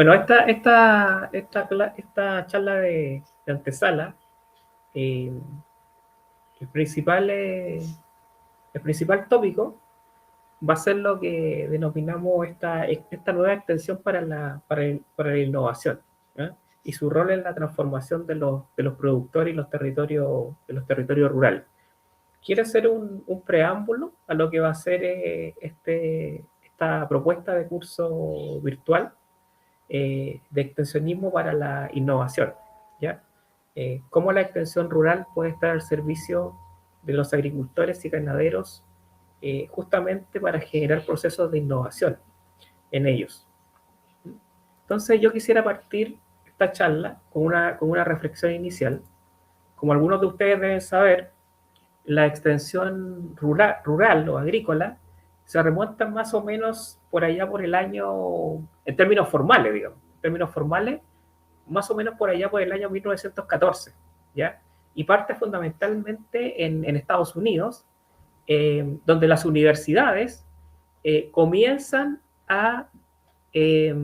Bueno, esta charla de antesala, eh, el principal tópico va a ser lo que denominamos esta nueva extensión para la innovación, ¿eh? Y su rol en la transformación de los productores y de los territorios rurales. Quiero hacer un preámbulo a lo que va a ser esta propuesta de curso virtual de extensionismo para la innovación, ¿ya? Cómo la extensión rural puede estar al servicio de los agricultores y ganaderos justamente para generar procesos de innovación en ellos. Entonces yo quisiera partir esta charla con una reflexión inicial. Como algunos de ustedes deben saber, la extensión rural o agrícola se remonta más o menos por allá por el año, en términos formales, digamos, en términos formales, más o menos por allá por el año 1914, ¿ya? Y parte fundamentalmente en Estados Unidos, donde las universidades comienzan a eh,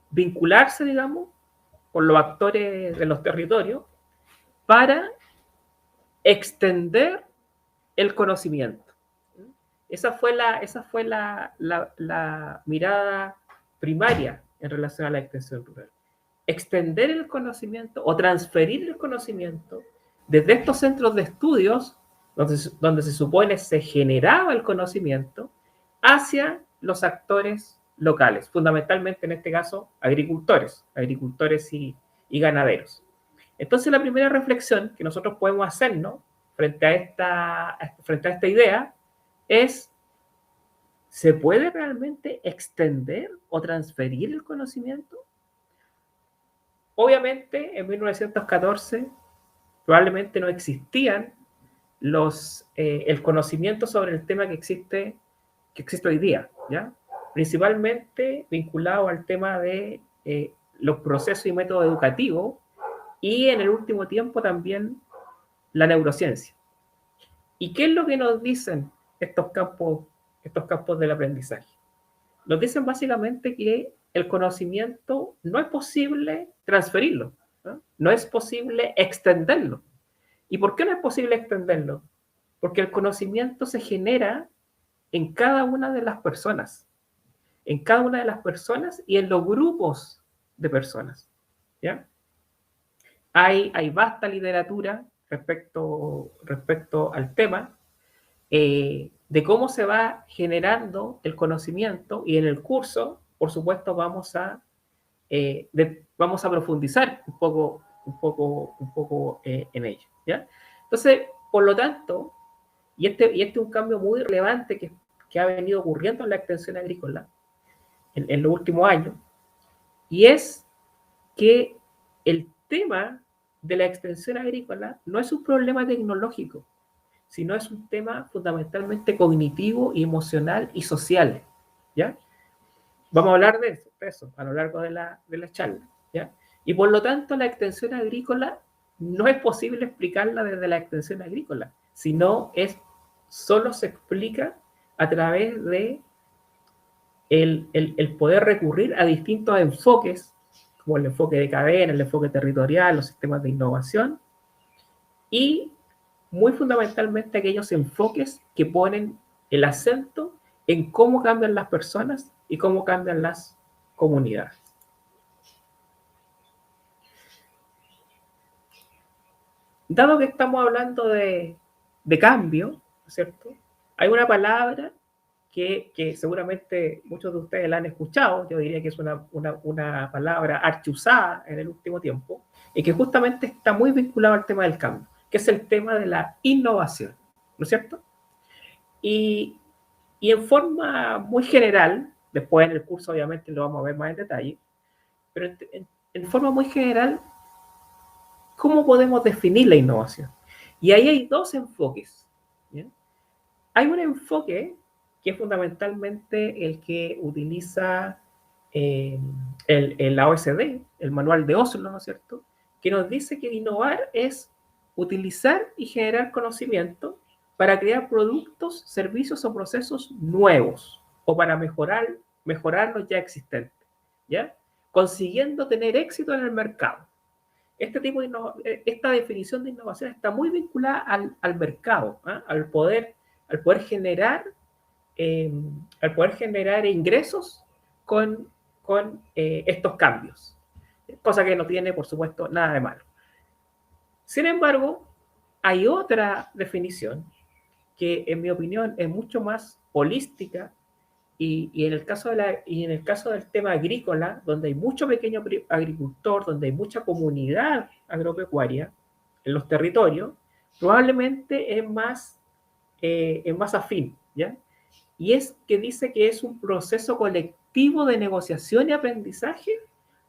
vincularse, digamos, con los actores de los territorios para extender el conocimiento. Esa fue la mirada primaria en relación a la extensión rural. Extender el conocimiento o transferir el conocimiento desde estos centros de estudios, donde se supone se generaba el conocimiento, hacia los actores locales, fundamentalmente en este caso agricultores y ganaderos. Entonces la primera reflexión que nosotros podemos hacernos frente a esta idea es: ¿se puede realmente extender o transferir el conocimiento? Obviamente, en 1914 probablemente no existían el conocimiento sobre el tema que existe hoy día, ¿ya? Principalmente vinculado al tema de los procesos y métodos educativos y en el último tiempo también la neurociencia. ¿Y qué es lo que nos dicen estos campos del aprendizaje? Nos dicen básicamente que el conocimiento no es posible transferirlo, ¿no? No es posible extenderlo. ¿Y por qué no es posible extenderlo? Porque el conocimiento se genera en cada una de las personas, y en los grupos de personas, ¿ya? Hay vasta literatura respecto al tema de cómo se va generando el conocimiento, y en el curso, por supuesto, vamos a profundizar un poco en ello, ¿ya? Entonces, por lo tanto, y este es un cambio muy relevante que ha venido ocurriendo en la extensión agrícola en los últimos años, y es que el tema de la extensión agrícola no es un problema tecnológico, sino es un tema fundamentalmente cognitivo y emocional y social, ¿ya? Vamos a hablar de eso a lo largo de la charla, ¿ya? Y por lo tanto, la extensión agrícola no es posible explicarla desde la extensión agrícola, sino solo se explica a través de el poder recurrir a distintos enfoques, como el enfoque de cadena, el enfoque territorial, los sistemas de innovación, y muy fundamentalmente aquellos enfoques que ponen el acento en cómo cambian las personas y cómo cambian las comunidades. Dado que estamos hablando de cambio, ¿no es cierto? Hay una palabra que seguramente muchos de ustedes la han escuchado. Yo diría que es una palabra archiusada en el último tiempo, y que justamente está muy vinculado al tema del cambio, que es el tema de la innovación, ¿no es cierto? Y en forma muy general, después en el curso obviamente lo vamos a ver más en detalle, pero en forma muy general, ¿cómo podemos definir la innovación? Y ahí hay dos enfoques, ¿bien? Hay un enfoque que es fundamentalmente el que utiliza la OSD, el manual de Oslo, ¿no es cierto?, que nos dice que innovar es utilizar y generar conocimiento para crear productos, servicios o procesos nuevos, o para mejorar los ya existentes, ¿ya? consiguiendo tener éxito en el mercado. Esta definición de innovación está muy vinculada al mercado, ¿eh? Al poder generar, al poder generar ingresos con estos cambios, cosa que no tiene, por supuesto, nada de malo. Sin embargo, hay otra definición que, en mi opinión, es mucho más holística y en el caso del tema agrícola, donde hay mucho pequeño agricultor, donde hay mucha comunidad agropecuaria en los territorios, probablemente es más afín, ¿ya? Y es que dice que es un proceso colectivo de negociación y aprendizaje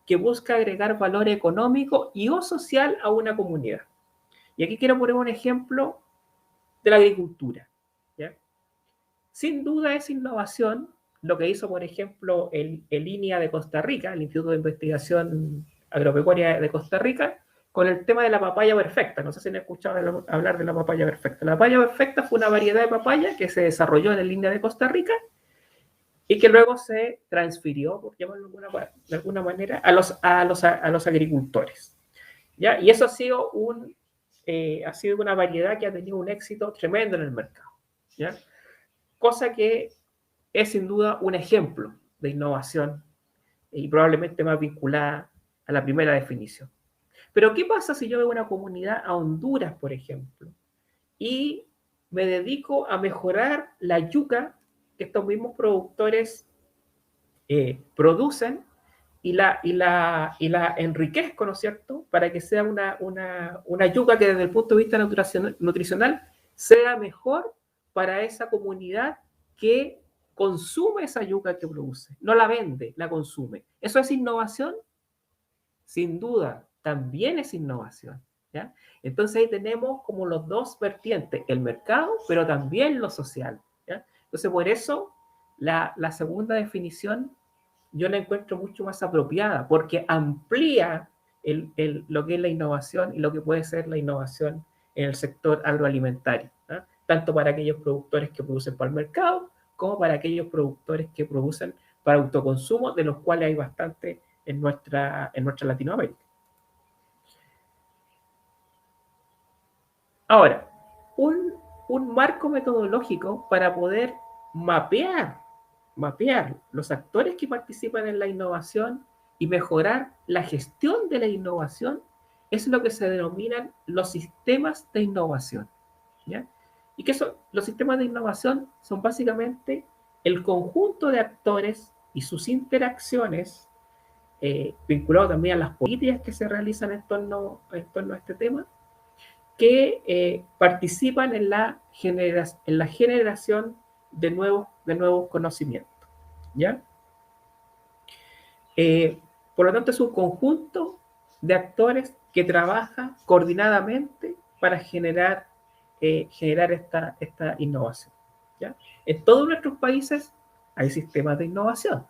que busca agregar valor económico y o social a una comunidad. Y aquí quiero poner un ejemplo de la agricultura, ¿ya? Sin duda es innovación lo que hizo, por ejemplo, el INIA de Costa Rica, el Instituto de Investigación Agropecuaria de Costa Rica, con el tema de la papaya perfecta. No sé si han escuchado hablar de la papaya perfecta. La papaya perfecta fue una variedad de papaya que se desarrolló en el INIA de Costa Rica y que luego se transfirió, por llamarlo de alguna manera, a los agricultores, ¿ya? Y eso ha sido una variedad que ha tenido un éxito tremendo en el mercado, ¿ya? Cosa que es sin duda un ejemplo de innovación y probablemente más vinculada a la primera definición. Pero ¿qué pasa si yo veo una comunidad a Honduras, por ejemplo, y me dedico a mejorar la yuca que estos mismos productores producen y la enriquezco, ¿no es cierto?, para que sea una yuca que desde el punto de vista nutricional sea mejor para esa comunidad que consume esa yuca que produce, no la vende, la consume. ¿Eso es innovación? Sin duda, también es innovación, ¿ya? Entonces ahí tenemos como los dos vertientes, el mercado, pero también lo social, ¿ya? Entonces por eso la segunda definición yo la encuentro mucho más apropiada, porque amplía lo que es la innovación y lo que puede ser la innovación en el sector agroalimentario, ¿no? Tanto para aquellos productores que producen para el mercado, como para aquellos productores que producen para autoconsumo, de los cuales hay bastante en nuestra Latinoamérica. Ahora, un marco metodológico para poder mapear los actores que participan en la innovación y mejorar la gestión de la innovación es lo que se denominan los sistemas de innovación, ¿ya? ¿Y qué son? Los sistemas de innovación son básicamente el conjunto de actores y sus interacciones, vinculado también a las políticas que se realizan en torno a este tema, que participan en la generación de nuevos conocimientos, ¿ya? Por lo tanto, es un conjunto de actores que trabajan coordinadamente para generar esta innovación, ¿ya? En todos nuestros países hay sistemas de innovación.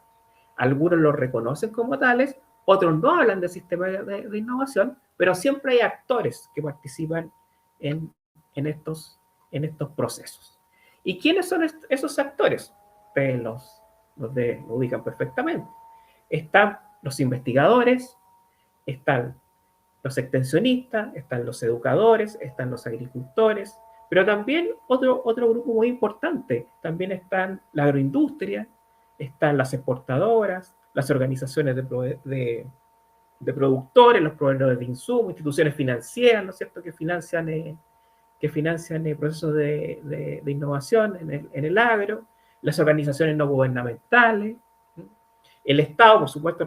Algunos los reconocen como tales, otros no hablan de sistemas de innovación, pero siempre hay actores que participan en estos procesos. ¿Y quiénes son esos actores? Ustedes los ubican perfectamente. Están los investigadores, están los extensionistas, están los educadores, están los agricultores, pero también otro grupo muy importante, también están la agroindustria, están las exportadoras, las organizaciones de productores, los proveedores de insumos, instituciones financieras, ¿no es cierto?, que financian procesos de innovación en el agro, las organizaciones no gubernamentales, el Estado, por supuesto,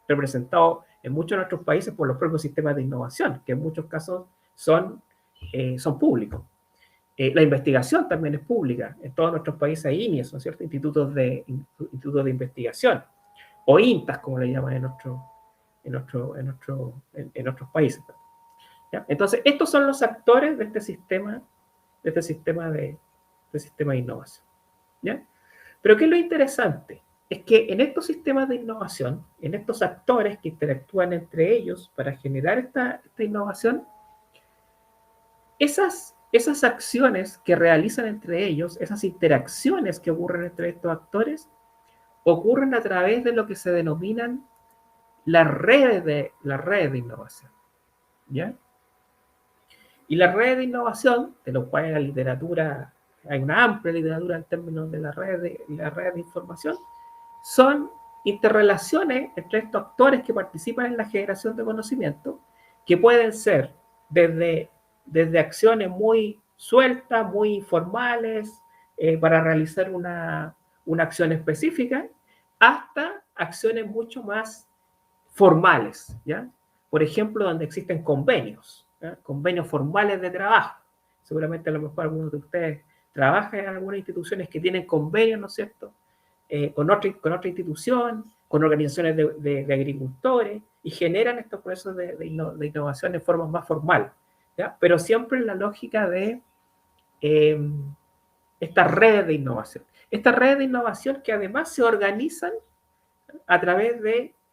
representado en muchos de nuestros países por los propios sistemas de innovación, que en muchos casos son públicos. La investigación también es pública. En todos nuestros países hay INIES, ¿no es cierto?, institutos de investigación, o INTAS, como le llaman en otros países. ¿Ya? Entonces, estos son los actores de este sistema de innovación, ¿ya? Pero ¿qué es lo interesante? Es que en estos sistemas de innovación, en estos actores que interactúan entre ellos para generar esta innovación, esas acciones que realizan entre ellos, esas interacciones que ocurren entre estos actores, ocurren a través de lo que se denominan las redes de innovación, ¿ya? Y las redes de innovación, de lo cual en la literatura, hay una amplia literatura en términos de las redes de información, son interrelaciones entre estos actores que participan en la generación de conocimiento, que pueden ser desde acciones muy sueltas, muy informales, para realizar una acción específica, hasta acciones mucho más formales, ¿ya? Por ejemplo, donde existen convenios, ¿ya? Convenios formales de trabajo. Seguramente a lo mejor algunos de ustedes trabajan en algunas instituciones que tienen convenios, ¿no es cierto?, con otra institución, con organizaciones de agricultores, y generan estos procesos de innovación en forma más formal, ¿ya? Pero siempre en la lógica de estas redes de innovación. Estas redes de innovación que además se organizan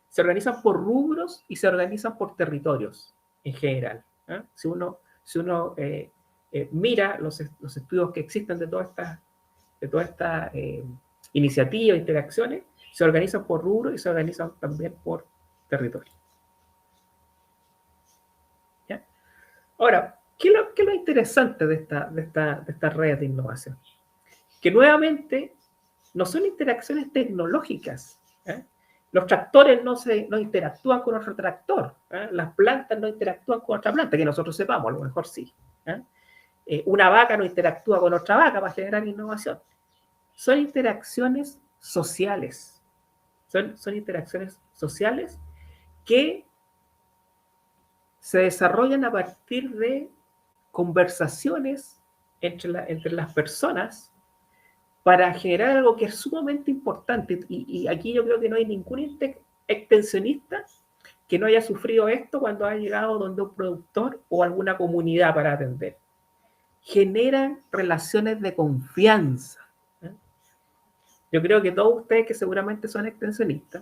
se organizan por rubros y se organizan por territorios en general, ¿eh? Si uno mira los estudios que existen de todas estas iniciativas, interacciones, se organizan por rubros y se organizan también por territorio. ¿Ya? Ahora, ¿qué es lo interesante de estas redes de innovación? Que nuevamente no son interacciones tecnológicas, ¿eh? Los tractores no interactúan con otro tractor, ¿eh? Las plantas no interactúan con otra planta, que nosotros sepamos, a lo mejor sí, ¿eh? Una vaca no interactúa con otra vaca para generar innovación. Son interacciones sociales. Son interacciones sociales que se desarrollan a partir de conversaciones entre las personas para generar algo que es sumamente importante. Y aquí yo creo que no hay ningún extensionista que no haya sufrido esto cuando ha llegado donde un productor o alguna comunidad para atender. Generan relaciones de confianza. Yo creo que todos ustedes que seguramente son extensionistas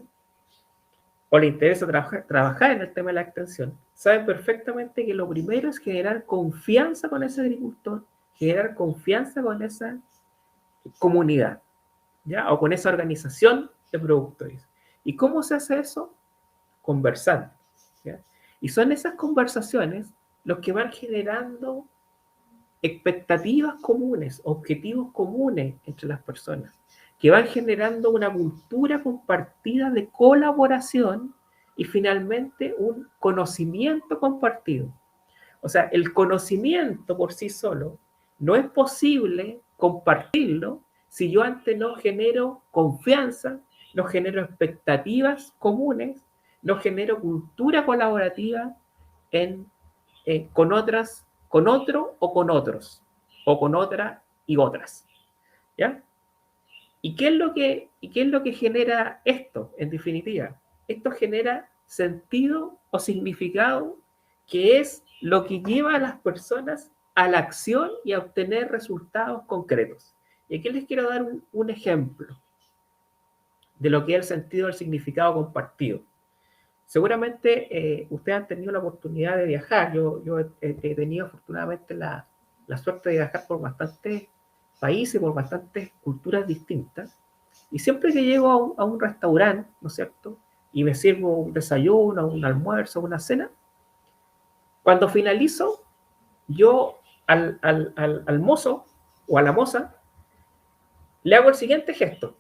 o les interesa trabajar en el tema de la extensión, saben perfectamente que lo primero es generar confianza con ese agricultor, generar confianza con esa comunidad, ¿ya? O con esa organización de productores. ¿Y cómo se hace eso? Conversando, ¿ya? Y son esas conversaciones los que van generando expectativas comunes, objetivos comunes entre las personas, que van generando una cultura compartida de colaboración y finalmente un conocimiento compartido. O sea, el conocimiento por sí solo no es posible compartirlo si yo antes no genero confianza, no genero expectativas comunes, no genero cultura colaborativa con otro o con otros, o con otra y otras, ¿ya? ¿Y qué es lo que genera esto, en definitiva? Esto genera sentido o significado, que es lo que lleva a las personas a la acción y a obtener resultados concretos. Y aquí les quiero dar un ejemplo de lo que es el sentido del significado compartido. Seguramente ustedes han tenido la oportunidad de viajar. Yo he tenido afortunadamente la suerte de viajar por bastantes países, por bastantes culturas distintas. Y siempre que llego a un restaurante, ¿no es cierto?, y me sirvo un desayuno, un almuerzo, una cena, cuando finalizo, yo al mozo o a la moza le hago el siguiente gesto.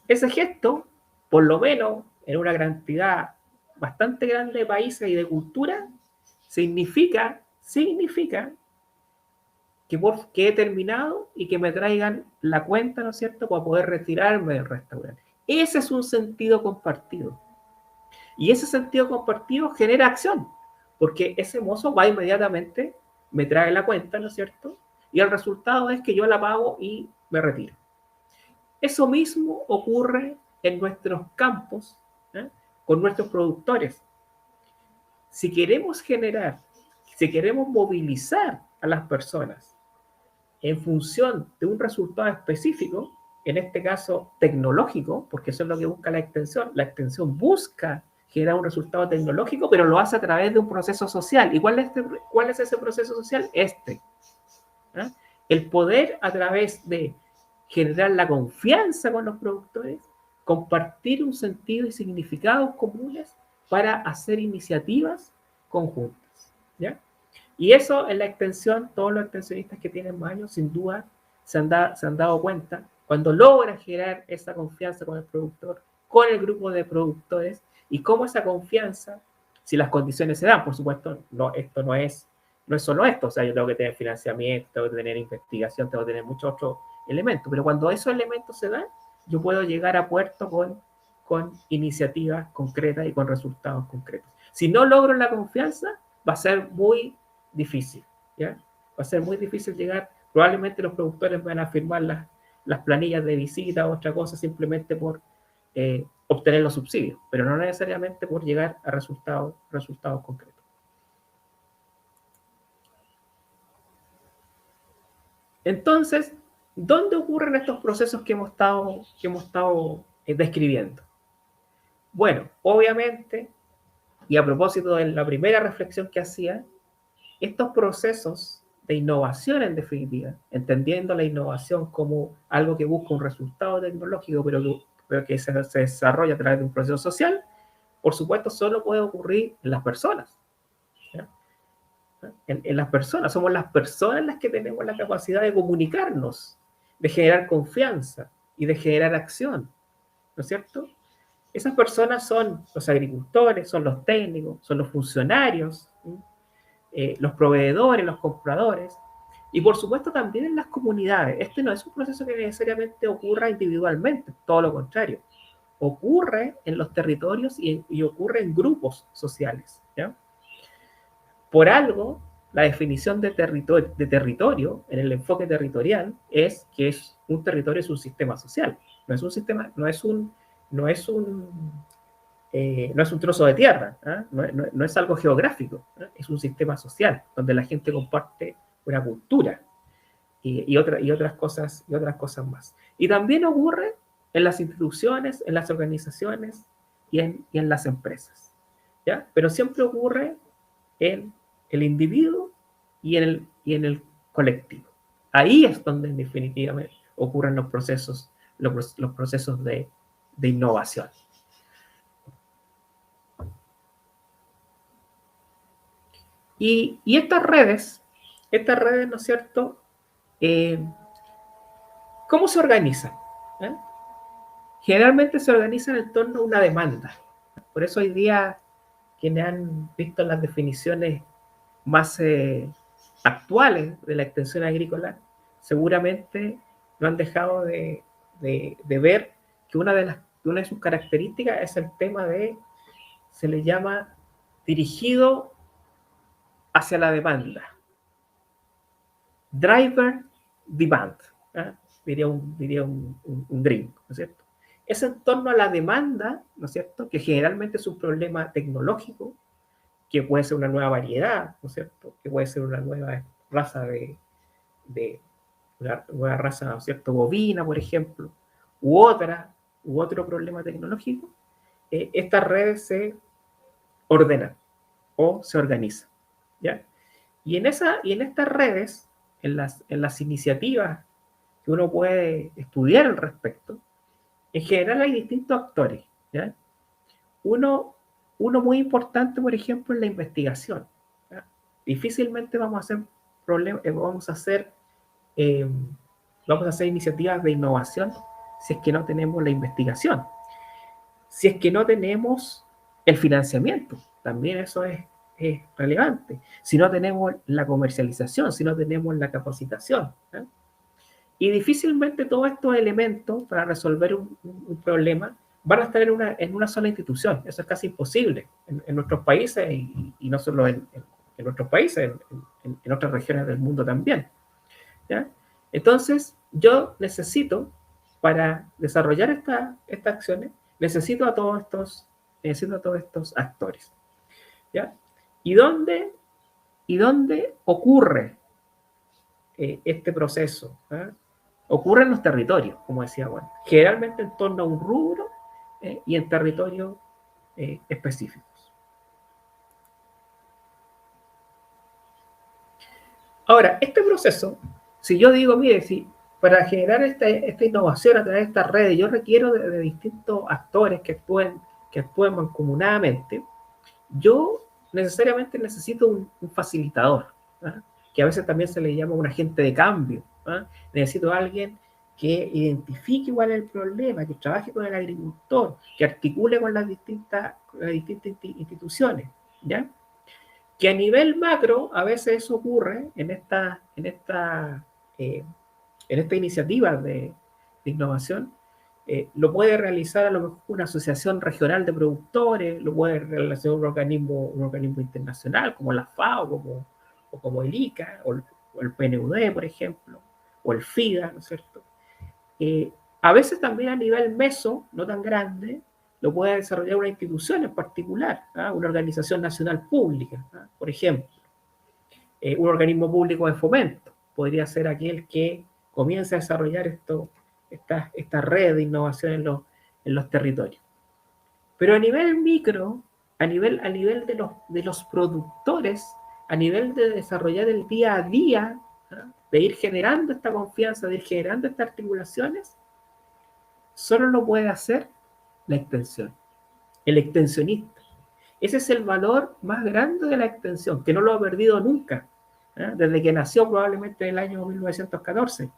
Ese gesto, por lo menos en una cantidad bastante grande de países y de culturas, significa que he terminado y que me traigan la cuenta, ¿no es cierto?, para poder retirarme del restaurante. Ese es un sentido compartido. Y ese sentido compartido genera acción, porque ese mozo va inmediatamente, me trae la cuenta, ¿no es cierto?, y el resultado es que yo la pago y me retiro. Eso mismo ocurre en nuestros campos, ¿eh?, con nuestros productores. Si queremos movilizar a las personas en función de un resultado específico, en este caso tecnológico, porque eso es lo que busca la extensión. La extensión busca generar un resultado tecnológico, pero lo hace a través de un proceso social. ¿Y cuál es ese proceso social? ¿Eh? El poder, a través de generar la confianza con los productores, compartir un sentido y significados comunes para hacer iniciativas conjuntas, ¿ya? Y eso en la extensión, todos los extensionistas que tienen más años, sin duda, se han dado cuenta, cuando logran generar esa confianza con el productor, con el grupo de productores, y cómo esa confianza, si las condiciones se dan, por supuesto, no, esto no es solo esto, o sea, yo tengo que tener financiamiento, tengo que tener investigación, tengo que tener muchos otros elementos, pero cuando esos elementos se dan, yo puedo llegar a puerto con iniciativas concretas y con resultados concretos. Si no logro la confianza, va a ser muy difícil, ¿ya? Va a ser muy difícil llegar, probablemente los productores van a firmar las planillas de visita o otra cosa simplemente por obtener los subsidios, pero no necesariamente por llegar a resultados concretos. Entonces, ¿dónde ocurren estos procesos que hemos estado describiendo? Bueno, obviamente, y a propósito de la primera reflexión que hacía, estos procesos de innovación en definitiva, entendiendo la innovación como algo que busca un resultado tecnológico, pero que se desarrolla a través de un proceso social, por supuesto, solo puede ocurrir en las personas. ¿Ya? En las personas, somos las personas las que tenemos la capacidad de comunicarnos, de generar confianza y de generar acción, ¿no es cierto? Esas personas son los agricultores, son los técnicos, son los funcionarios, los proveedores, los compradores, y por supuesto también en las comunidades. Este no es un proceso que necesariamente ocurra individualmente, todo lo contrario. Ocurre en los territorios y ocurre en grupos sociales, ¿ya? Por algo, la definición de territorio en el enfoque territorial es que es un territorio, es un sistema social. No es un sistema, no es un trozo de tierra, ¿eh? No es algo geográfico, ¿eh? Es un sistema social donde la gente comparte una cultura y otras cosas más. Y también ocurre en las instituciones, en las organizaciones y en las empresas, ¿ya? Pero siempre ocurre en el individuo y en el colectivo. Ahí es donde definitivamente ocurren los procesos de innovación. Y estas redes, ¿no es cierto? ¿Cómo se organizan? ¿Eh? Generalmente se organizan en torno a una demanda. Por eso hoy día, quienes han visto las definiciones más actuales de la extensión agrícola, seguramente no han dejado de ver que una de sus características es el tema se le llama dirigido hacia la demanda. Driver demand, ¿eh? diría un gringo, ¿no es cierto? Es en torno a la demanda, ¿no es cierto?, que generalmente es un problema tecnológico, que puede ser una nueva variedad, ¿no es cierto?, que puede ser una nueva raza una nueva raza, ¿no es cierto?, bovina, por ejemplo, u otro problema tecnológico. Estas redes se ordenan o se organizan, ¿ya? Y en estas redes, en las iniciativas que uno puede estudiar al respecto, en general hay distintos actores, ¿ya? Uno muy importante, por ejemplo, es la investigación, ¿ya? Difícilmente eh, vamos a hacer iniciativas de innovación si es que no tenemos la investigación, si es que no tenemos el financiamiento, también eso es relevante, si no tenemos la comercialización, si no tenemos la capacitación, ¿eh? Y difícilmente todos estos elementos para resolver un problema van a estar en una sola institución. Eso es casi imposible en nuestros países y no solo en nuestros países, en otras regiones del mundo también, ¿ya? Entonces, yo necesito, para desarrollar estas acciones, necesito a todos estos actores, ¿ya? ¿Y dónde ocurre este proceso? ¿Eh? Ocurre en los territorios, como decía Juan, generalmente en torno a un rubro y en territorios específicos. Ahora, este proceso, si yo digo, mire, si para generar esta innovación a través de estas redes, yo requiero de distintos actores que actúen mancomunadamente. Yo necesariamente necesito un facilitador, ¿ah? Que a veces también se le llama un agente de cambio. ¿Ah? Necesito a alguien que identifique cuál es el problema, que trabaje con el agricultor, que articule con las distintas instituciones, ¿ya? Que a nivel macro, a veces eso ocurre eh, en esta iniciativa de innovación, lo puede realizar a lo mejor una asociación regional de productores, lo puede realizar un organismo internacional como la FAO, o como el ICA, o el PNUD, por ejemplo, o el FIDA, ¿no es cierto? A veces también a nivel meso, no tan grande, lo puede desarrollar una institución en particular, ¿ah? Una organización nacional pública, ¿ah? Por ejemplo, un organismo público de fomento podría ser aquel que comience a desarrollar esta red de innovación en los territorios. Pero a nivel micro, a nivel de los productores, a nivel de desarrollar el día a día, ¿no? De ir generando esta confianza, de ir generando estas articulaciones, solo lo puede hacer la extensión, el extensionista. Ese es el valor más grande de la extensión, que no lo ha perdido nunca, desde que nació probablemente en el año 1914.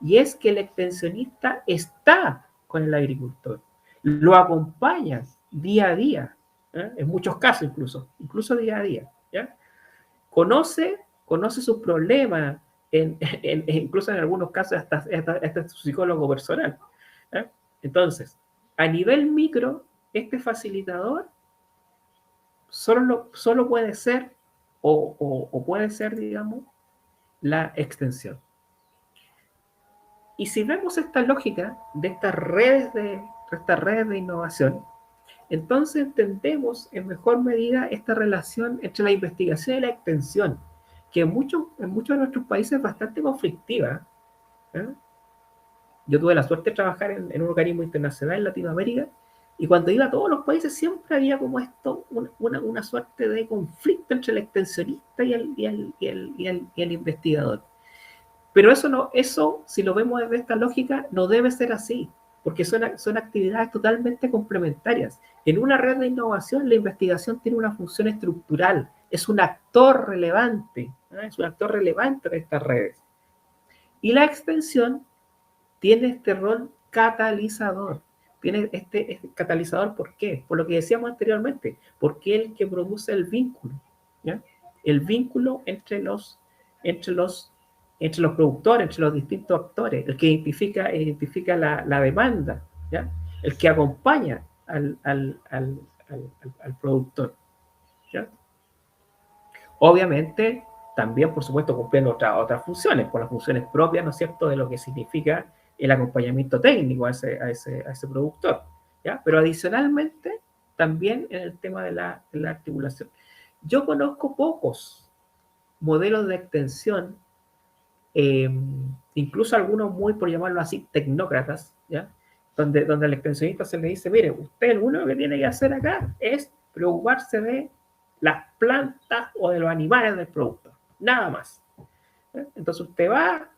Y es que el extensionista está con el agricultor, lo acompaña día a día, en muchos casos incluso día a día. ¿Ya? Conoce sus problemas, incluso en algunos casos hasta su psicólogo personal. ¿Ya? Entonces, a nivel micro, este facilitador solo puede ser, o puede ser, digamos, la extensión. Y si vemos esta lógica de estas redes de innovación, entonces entendemos en mejor medida esta relación entre la investigación y la extensión, que en muchos de nuestros países es bastante conflictiva. ¿Eh? Yo tuve la suerte de trabajar en un organismo internacional en Latinoamérica, y cuando iba a todos los países siempre había como esto, una suerte de conflicto entre el extensionista y el investigador. Pero eso, si lo vemos desde esta lógica, no debe ser así, porque son actividades totalmente complementarias. En una red de innovación, la investigación tiene una función estructural, es un actor relevante, ¿no? Es un actor relevante de estas redes. Y la extensión tiene este rol catalizador. Tiene este catalizador, ¿por qué? Por lo que decíamos anteriormente, porque es el que produce el vínculo, ¿ya? El vínculo entre los productores, entre los distintos actores, el que identifica la demanda, ¿ya? El que acompaña al productor, ¿ya? Obviamente, también, por supuesto, cumpliendo otras funciones, por las funciones propias, ¿no es cierto?, de lo que significa el acompañamiento técnico a ese productor, ¿ya? Pero adicionalmente, también en el tema de la articulación. Yo conozco pocos modelos de extensión, incluso algunos muy, por llamarlo así, tecnócratas, ¿ya? Donde al extensionista se le dice, mire, usted lo único que tiene que hacer acá es preocuparse de las plantas o de los animales del producto, nada más. Entonces usted va,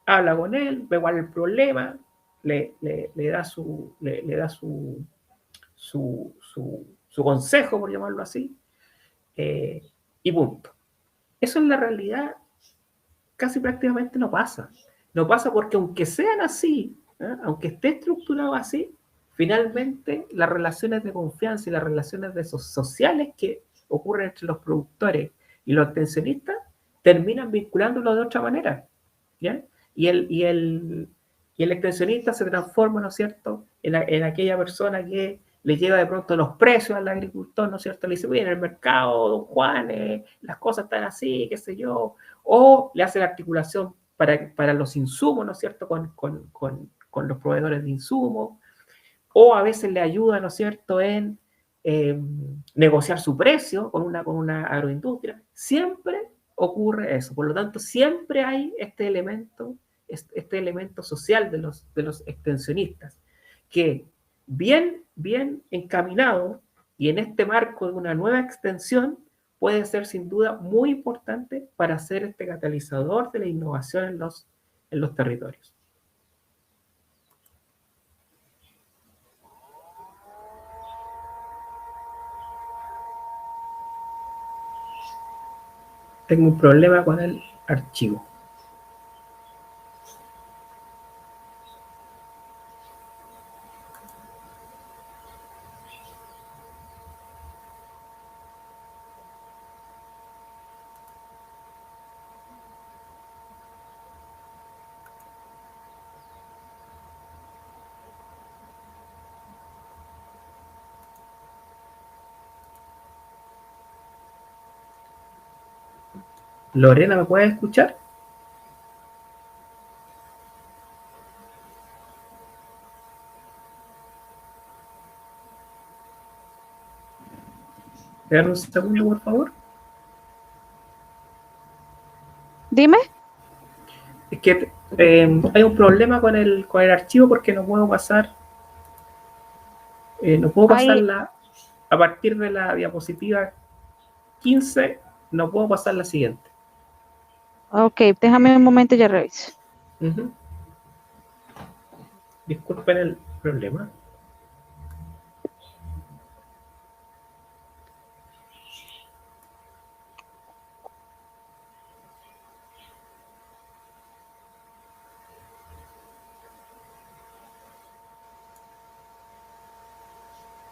habla con él, ve cuál es el problema, le da su consejo, por llamarlo así, y punto. Eso en la realidad casi prácticamente no pasa. No pasa porque aunque sean así, aunque esté estructurado así, finalmente las relaciones de confianza y las relaciones sociales que ocurren entre los productores y los extensionistas terminan vinculándolo de otra manera, ¿ya? Y el extensionista se transforma, ¿no es cierto?, en aquella persona que le lleva de pronto los precios al agricultor, ¿no es cierto? Le dice, oye, en el mercado, don Juan, las cosas están así, qué sé yo, o le hace la articulación para los insumos, ¿no es cierto?, con los proveedores de insumos, o a veces le ayuda, ¿no es cierto?, en negociar su precio con una agroindustria. Siempre ocurre eso, por lo tanto, siempre hay este elemento social de los extensionistas, que bien encaminado y en este marco de una nueva extensión, puede ser sin duda muy importante para ser este catalizador de la innovación en en los territorios. Tengo un problema con el archivo. Lorena, ¿me puedes escuchar? ¿Me dan un segundo, por favor? Dime. Es que hay un problema con el archivo porque no puedo pasar, Ahí, a partir de la diapositiva 15, no puedo pasar la siguiente. ok, déjame un momento y ya reviso. Uh-huh. Disculpen el problema.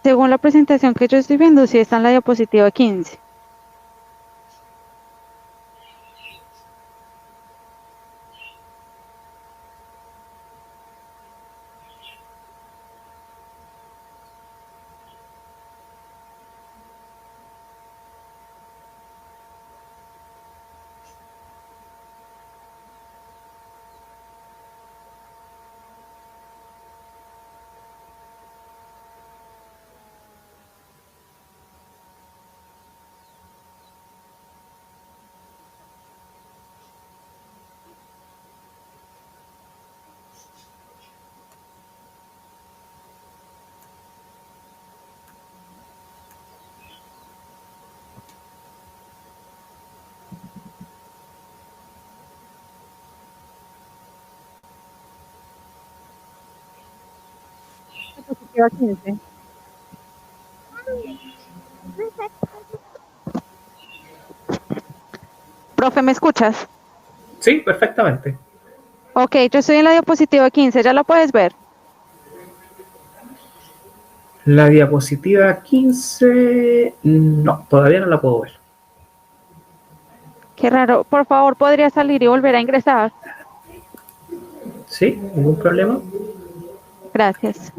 Según la presentación que yo estoy viendo, sí está en la diapositiva 15. Diapositiva 15. Profe, ¿me escuchas? Sí, perfectamente. Ok, yo estoy en la diapositiva 15, ¿ya la puedes ver? La diapositiva 15, no, todavía no la puedo ver. Qué raro. Por favor, ¿podría salir y volver a ingresar? ¿Sí? ¿Ningún problema? Gracias.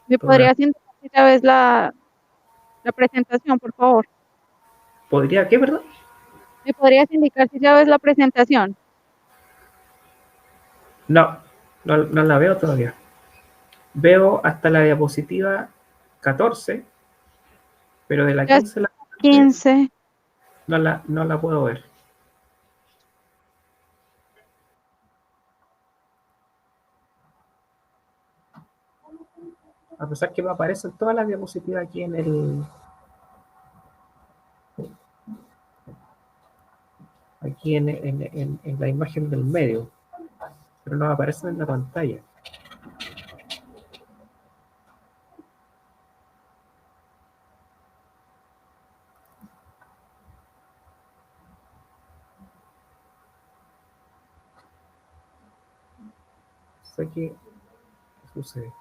¿Me Toda- podrías indicar si ya ves la presentación, por favor? ¿Podría qué, perdón? ¿Me podrías indicar si ya ves la presentación? No, no la veo todavía. Veo hasta la diapositiva 14, pero de la Ya 15 a la 14 15. no la puedo ver. a pesar que me aparecen todas las diapositivas aquí en la imagen del medio, pero no aparecen en la pantalla. Sé qué sucede.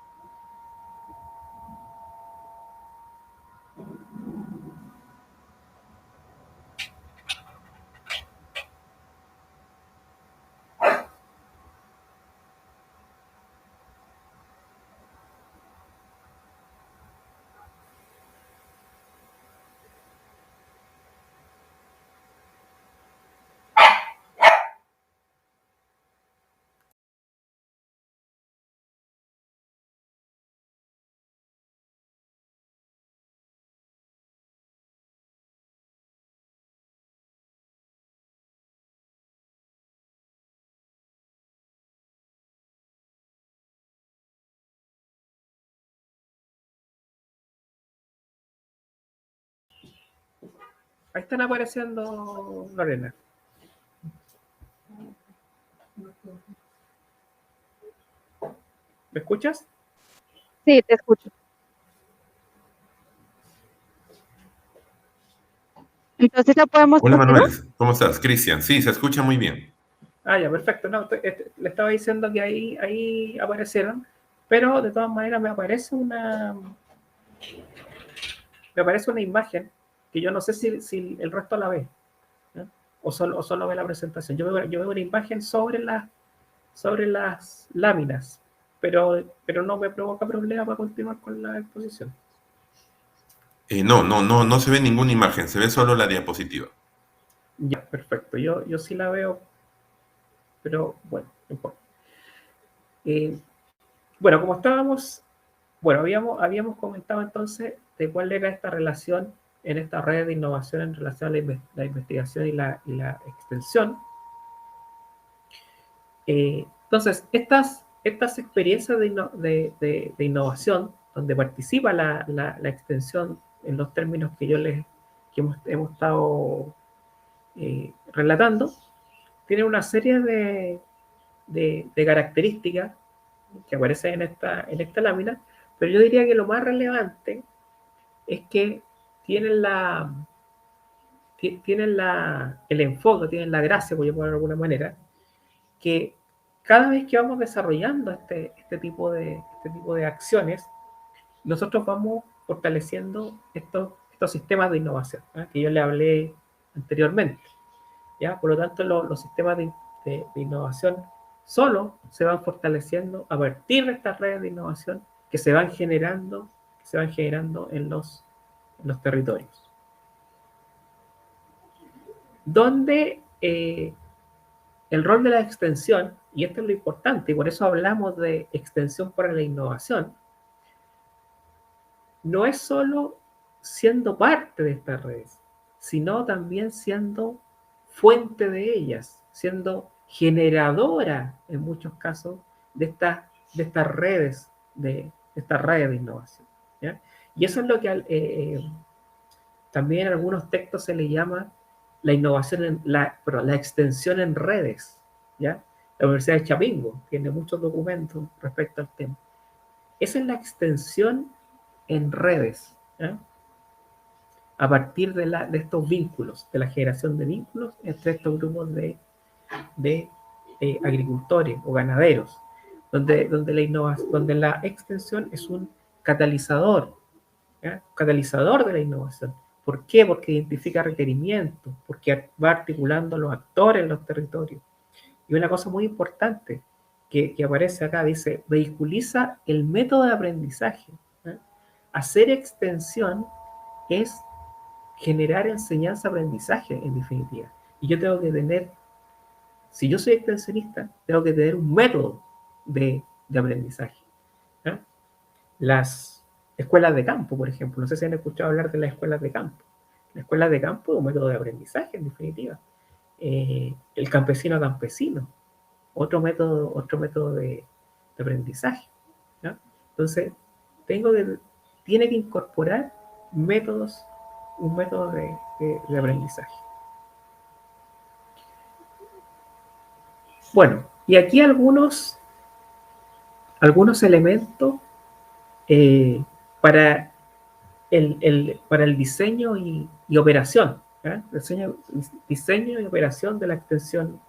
Ahí están apareciendo, Lorena. ¿Me escuchas? Sí, te escucho. Entonces ya podemos Hola proseguir. Manuel, ¿cómo estás? Cristian, sí, se escucha muy bien. Ah, ya, perfecto. No, le estaba diciendo que ahí aparecieron, pero de todas maneras me aparece una imagen que yo no sé si el resto la ve, ¿no? O solo ve la presentación. Yo veo una imagen sobre las láminas, pero no me provoca problema para continuar con la exposición. No se ve ninguna imagen, se ve solo la diapositiva. Ya, perfecto. Yo sí la veo, pero bueno, no importa. Bueno, como estábamos, bueno, habíamos comentado entonces de cuál era esta relación en esta red de innovación en relación a la investigación y la extensión. Entonces, estas experiencias de innovación, donde participa la extensión en los términos que hemos estado relatando, tienen una serie de características que aparecen en esta lámina, pero yo diría que lo más relevante es que tienen el enfoque, tienen la gracia, por llamarlo de alguna manera, que cada vez que vamos desarrollando este tipo de acciones, nosotros vamos fortaleciendo estos sistemas de innovación, ¿eh? Que yo le hablé anteriormente. ¿Ya? Por lo tanto, los sistemas de innovación solo se van fortaleciendo a partir de estas redes de innovación que se van generando en los territorios. Donde el rol de la extensión, y esto es lo importante, y por eso hablamos de extensión para la innovación, no es solo siendo parte de estas redes, sino también siendo fuente de ellas, siendo generadora en muchos casos de estas redes de innovación, ¿ya? Y eso es lo que también en algunos textos se le llama la innovación, la extensión en redes, ¿ya? La Universidad de Chapingo tiene muchos documentos respecto al tema. Esa es la extensión en redes, ¿ya? A partir de estos vínculos, de la generación de vínculos entre estos grupos de agricultores o ganaderos, donde la extensión es un catalizador, ¿ya? Un catalizador de la innovación. ¿Por qué? Porque identifica requerimientos, porque va articulando los actores en los territorios. Y una cosa muy importante que aparece acá, dice, vehiculiza el método de aprendizaje, ¿eh? Hacer extensión es generar enseñanza-aprendizaje, en definitiva. Y yo tengo que tener, si yo soy extensionista, tengo que tener un método de aprendizaje, ¿eh? Las escuelas de campo, por ejemplo, no sé si han escuchado hablar de las escuelas de campo. La escuela de campo es un método de aprendizaje, en definitiva. El campesino a campesino, otro método de aprendizaje, ¿no? Entonces, tiene que incorporar un método de aprendizaje. Bueno, y aquí algunos elementos para el diseño y operación, ¿eh? Diseño y operación de la extensión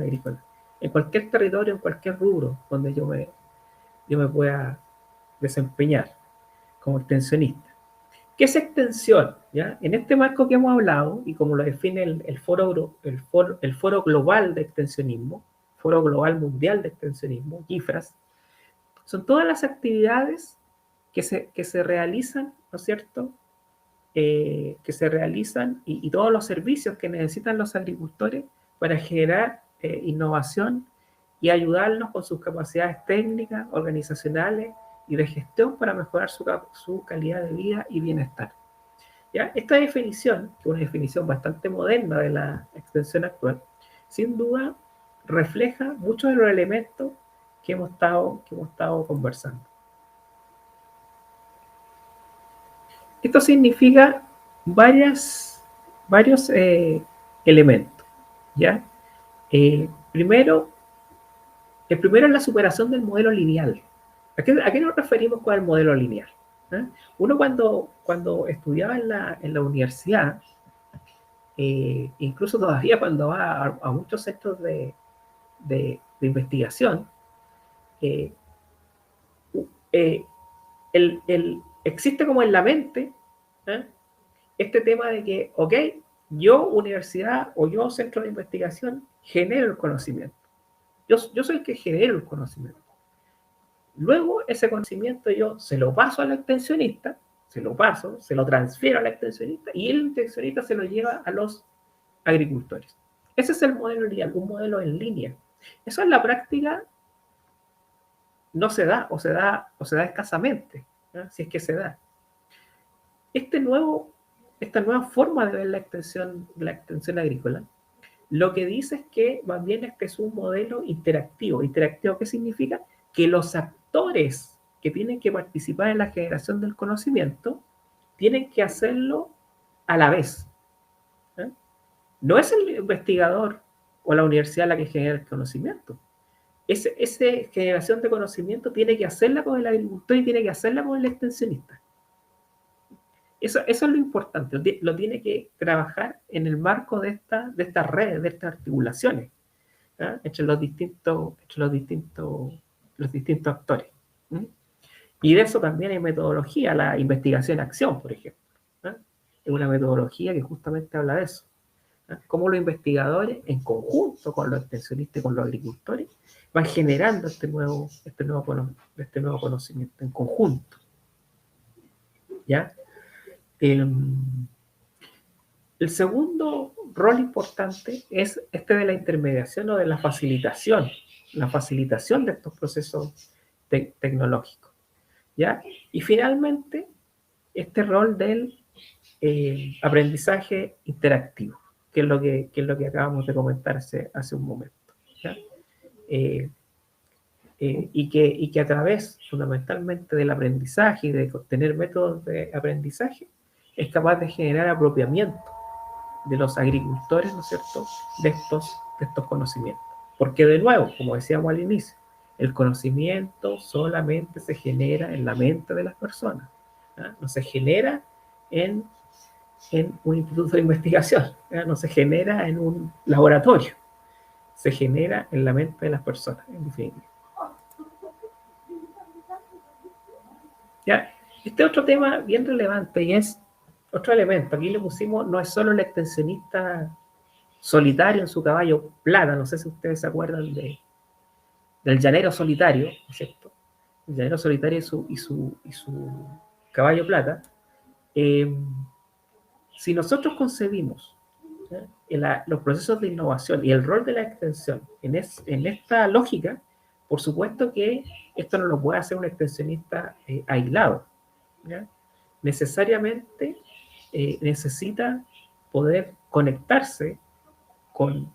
agrícola. En cualquier territorio, en cualquier rubro donde yo me pueda desempeñar como extensionista. ¿Qué es extensión? ¿Ya? En este marco que hemos hablado, y como lo define el foro global de extensionismo, Foro Global Mundial de Extensionismo, GIFRAS, son todas las actividades que se realizan, ¿no es cierto?, que se realizan y todos los servicios que necesitan los agricultores para generar innovación y ayudarnos con sus capacidades técnicas, organizacionales y de gestión para mejorar su calidad de vida y bienestar. ¿Ya? Esta definición, que es una definición bastante moderna de la extensión actual, sin duda refleja muchos de los elementos que hemos estado conversando. Esto significa varios elementos, ¿ya? Primero es la superación del modelo lineal. ¿A qué nos referimos con el modelo lineal? Uno cuando estudiaba en la universidad, incluso todavía cuando va a muchos centros de investigación, existe como en la mente este tema de que, ok, yo universidad o yo centro de investigación genero el conocimiento. Yo soy el que genero el conocimiento. Luego ese conocimiento yo se lo paso al extensionista, se lo transfiero al extensionista y el extensionista se lo lleva a los agricultores. Ese es el modelo lineal, un modelo en línea. Eso en la práctica no se da, o se da escasamente, ¿no? Si es que se da. Esta nueva forma de ver la extensión agrícola, lo que dice es que más bien es un modelo interactivo. ¿Interactivo qué significa? Que los actores que tienen que participar en la generación del conocimiento tienen que hacerlo a la vez. No es el investigador o la universidad la que genera el conocimiento. Esa generación de conocimiento tiene que hacerla con el agricultor y tiene que hacerla con el extensionista. Eso es lo importante, lo tiene que trabajar en el marco de estas redes, de estas articulaciones, ¿eh? entre los distintos actores. Y de eso también hay metodología, la investigación-acción, por ejemplo. Es una metodología que justamente habla de eso. Cómo los investigadores, en conjunto con los extensionistas y con los agricultores, van generando este nuevo conocimiento en conjunto. ¿Ya? El segundo rol importante es de la intermediación o de la facilitación de estos procesos tecnológicos, ¿ya? Y finalmente, este rol del aprendizaje interactivo, que es lo que acabamos de comentar hace un momento, ¿ya? Y que a través fundamentalmente del aprendizaje y de obtener métodos de aprendizaje es capaz de generar apropiamiento de los agricultores, ¿no es cierto?, de estos conocimientos. Porque de nuevo, como decíamos al inicio, el conocimiento solamente se genera en la mente de las personas, ¿eh? No se genera en un instituto de investigación, ¿eh? No se genera en un laboratorio, se genera en la mente de las personas, en definitiva. Ya, este otro tema bien relevante y es otro elemento. Aquí le pusimos, no es solo el extensionista solitario en su caballo plata, no sé si ustedes se acuerdan del llanero solitario, ¿no es cierto? El llanero solitario y su caballo plata. Si nosotros concebimos los procesos de innovación y el rol de la extensión en esta lógica, por supuesto que esto no lo puede hacer un extensionista aislado, ¿ya? Necesariamente necesita poder conectarse con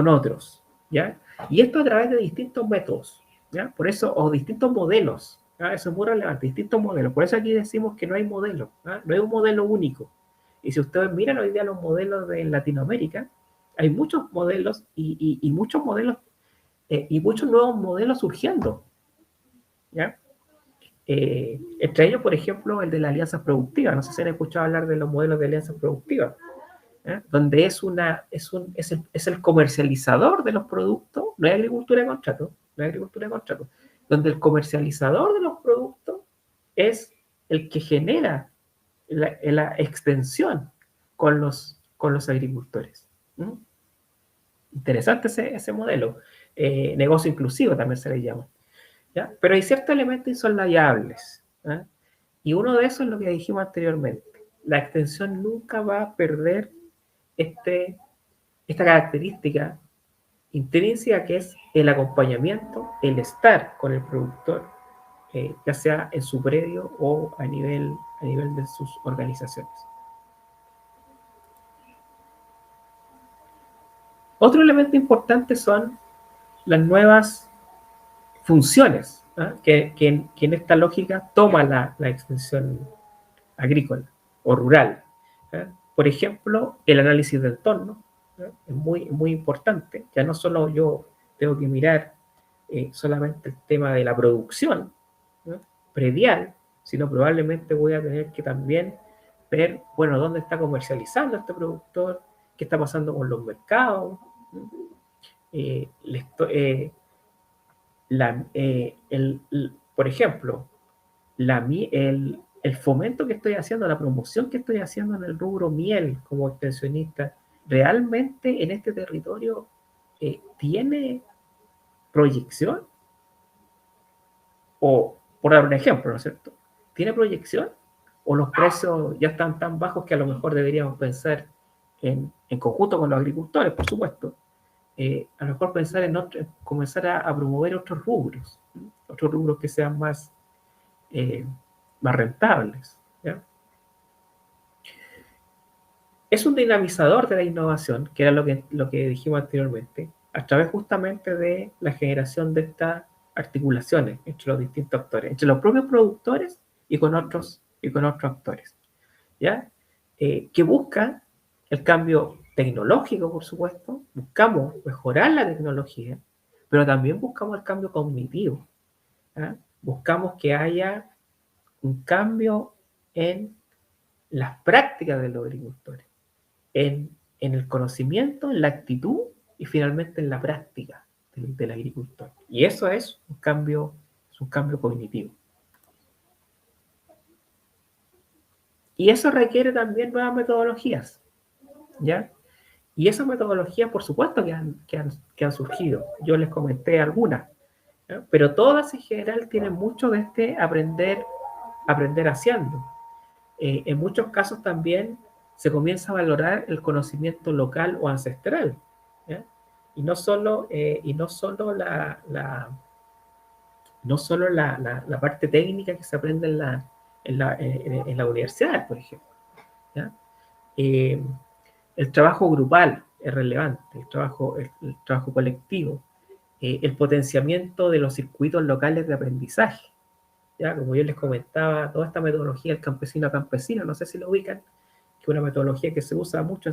otros, ¿ya? Y esto a través de distintos métodos, ¿ya? Por eso, o distintos modelos, Eso es muy relevante, distintos modelos. Por eso aquí decimos que no hay modelo, no hay un modelo único. Y si ustedes miran hoy día los modelos de Latinoamérica, hay muchos modelos y muchos modelos y muchos nuevos modelos surgiendo, ¿ya? Entre ellos, por ejemplo, el de las alianzas productivas. No sé si han escuchado hablar de los modelos de alianzas productivas, donde es el comercializador de los productos, no hay agricultura de contrato, donde el comercializador de los productos es el que genera la extensión con los agricultores. Interesante ese modelo. Negocio inclusivo también se le llama. ¿Ya? Pero hay ciertos elementos insoslayables. Y uno de esos es lo que dijimos anteriormente. La extensión nunca va a perder esta característica intrínseca que es el acompañamiento, el estar con el productor, ya sea en su predio o a nivel de sus organizaciones. Otro elemento importante son las nuevas funciones, que en esta lógica toma la extensión agrícola o rural. Por ejemplo, el análisis de entorno es muy importante. Ya no solo yo tengo que mirar solamente el tema de la producción predial, sino probablemente voy a tener que también ver, bueno, dónde está comercializando este productor, qué está pasando con los mercados, por ejemplo, el fomento que estoy haciendo, la promoción que estoy haciendo en el rubro miel como extensionista, ¿realmente en este territorio tiene proyección? O, por dar un ejemplo, ¿no es cierto? ¿Tiene proyección? ¿O los precios ya están tan bajos que a lo mejor deberíamos pensar en conjunto con los agricultores, por supuesto, a lo mejor pensar en comenzar a promover otros rubros que sean más rentables, ¿ya? Es un dinamizador de la innovación, que era lo que dijimos anteriormente, a través justamente de la generación de estas articulaciones entre los distintos actores, entre los propios productores y con otros actores, ¿ya? Que buscan el cambio tecnológico, por supuesto, buscamos mejorar la tecnología, pero también buscamos el cambio cognitivo, ¿ya? Buscamos que haya un cambio en las prácticas de los agricultores, en el conocimiento, en la actitud y finalmente en la práctica del agricultor. Y eso es un cambio cognitivo. Y eso requiere también nuevas metodologías, ¿ya? Y esas metodologías, por supuesto, que han surgido. Yo les comenté algunas, ¿ya? Pero todas en general tienen mucho de este aprender haciendo. En muchos casos también se comienza a valorar el conocimiento local o ancestral, ¿ya? Y no solo la parte técnica que se aprende en la universidad, por ejemplo, ¿ya? El trabajo grupal es relevante, el trabajo colectivo, el potenciamiento de los circuitos locales de aprendizaje, ¿ya? Como yo les comentaba, toda esta metodología del campesino a campesino, no sé si lo ubican, que es una metodología que se usa mucho,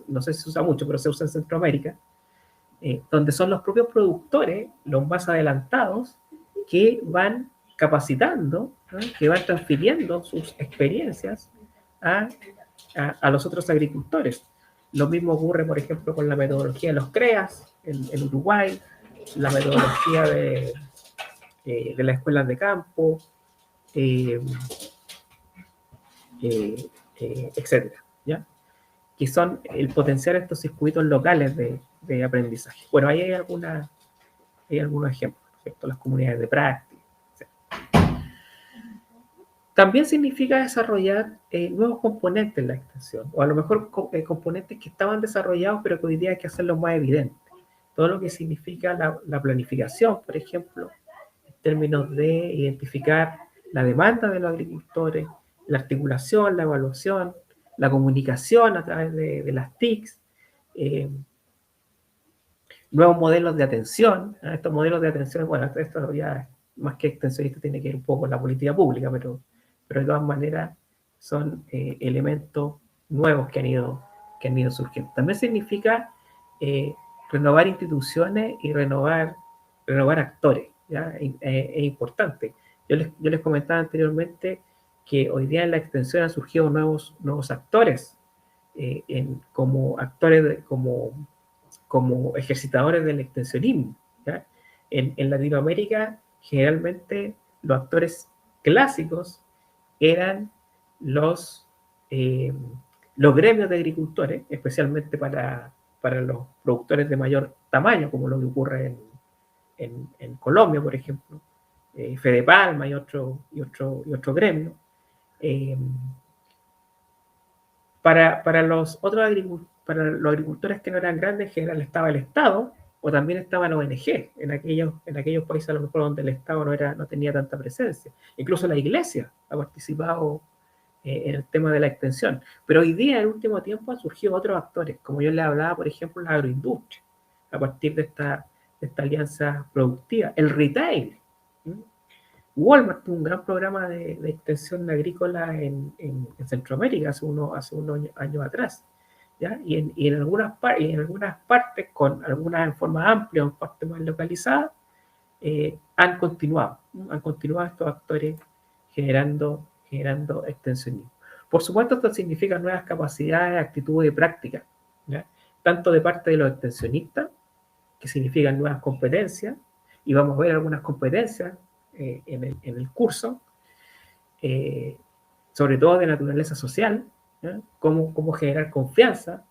no sé si se usa mucho, pero se usa en Centroamérica, donde son los propios productores, los más adelantados, que van capacitando, ¿no? Que van transfiriendo sus experiencias a los otros agricultores. Lo mismo ocurre, por ejemplo, con la metodología de los CREAS en Uruguay, la metodología de las escuelas de campo, etcétera, ¿ya? Que son el potenciar estos circuitos locales de aprendizaje. Bueno, ahí hay algunos ejemplos, ¿cierto? Las comunidades de práctica, etc. También significa desarrollar nuevos componentes en la extensión, o a lo mejor componentes que estaban desarrollados, pero que hoy día hay que hacerlos más evidentes. Todo lo que significa la planificación, por ejemplo, en términos de identificar la demanda de los agricultores, la articulación, la evaluación, la comunicación a través de las TICs, nuevos modelos de atención. Estos modelos de atención, bueno, esto ya más que extensionista tiene que ver un poco con la política pública, pero de todas maneras son elementos nuevos que han ido surgiendo. También significa renovar instituciones y renovar actores, ¿ya? Es importante. Yo les comentaba anteriormente que hoy día en la extensión han surgido nuevos actores, como actores, como ejercitadores del extensionismo, ¿ya? En Latinoamérica, generalmente los actores clásicos eran los gremios de agricultores, especialmente para los productores de mayor tamaño, como lo que ocurre en Colombia, por ejemplo, Fedepalma y otro gremio. Para los agricultores que no eran grandes, en general estaba el Estado, o también estaban ONG, en aquellos países a lo mejor donde el Estado no tenía tanta presencia. Incluso la Iglesia ha participado en el tema de la extensión. Pero hoy día, en el último tiempo, han surgido otros actores, como yo les hablaba, por ejemplo, la agroindustria, a partir de esta alianza productiva, el retail. Walmart tuvo un gran programa de extensión agrícola en Centroamérica hace unos años atrás, ¿ya? Y en algunas partes, algunas en forma amplia, en partes más localizadas, han continuado estos actores generando extensionismo. Por supuesto, esto significa nuevas capacidades, actitudes y prácticas, ¿ya? Tanto de parte de los extensionistas, que significan nuevas competencias, y vamos a ver algunas competencias en el curso, sobre todo de naturaleza social, ¿ya? Cómo generar confianza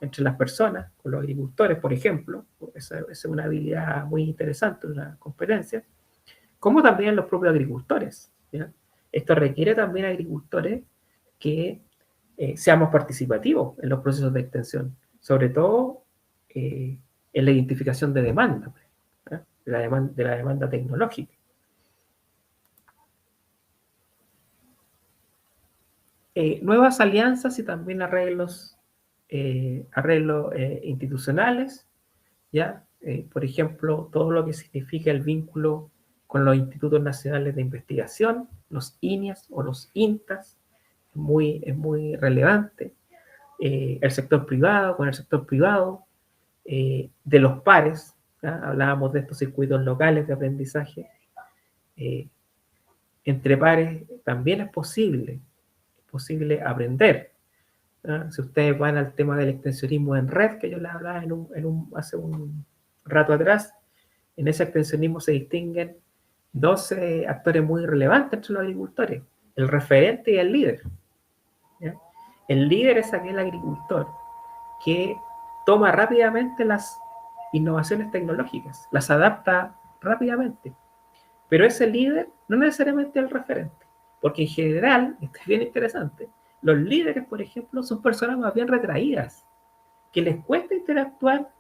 entre las personas, con los agricultores, por ejemplo. Esa es una habilidad muy interesante, una competencia, como también los propios agricultores, ¿ya? Esto requiere también agricultores que seamos participativos en los procesos de extensión, sobre todo en la identificación de demanda, ¿ya? de la demanda tecnológica. Nuevas alianzas y también arreglos institucionales, ¿ya? Por ejemplo, todo lo que significa el vínculo con los institutos nacionales de investigación, los INIAS o los INTAS, es muy relevante. El sector privado, con el sector privado, de los pares, ¿ya? Hablábamos de estos circuitos locales de aprendizaje. Entre pares también es posible aprender, ¿no? Si ustedes van al tema del extensionismo en red, que yo les hablaba hace un rato atrás, en ese extensionismo se distinguen dos actores muy relevantes entre los agricultores, el referente y el líder, ¿ya? El líder es aquel agricultor que toma rápidamente las innovaciones tecnológicas, las adapta rápidamente, pero ese líder no necesariamente es el referente. Porque en general, esto es bien interesante, los líderes, por ejemplo, son personas más bien retraídas, que les cuesta interactuar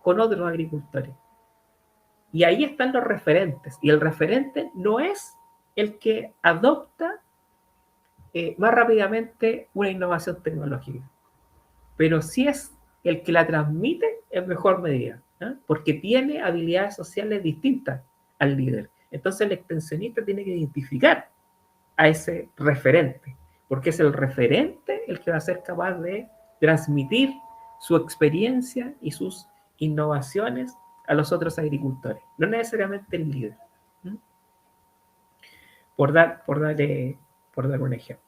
con otros agricultores. Y ahí están los referentes. Y el referente no es el que adopta más rápidamente una innovación tecnológica, pero sí es el que la transmite en mejor medida, ¿no? Porque tiene habilidades sociales distintas al líder. Entonces el extensionista tiene que identificar a ese referente, porque es el referente el que va a ser capaz de transmitir su experiencia y sus innovaciones a los otros agricultores, no necesariamente el líder. Por dar un ejemplo.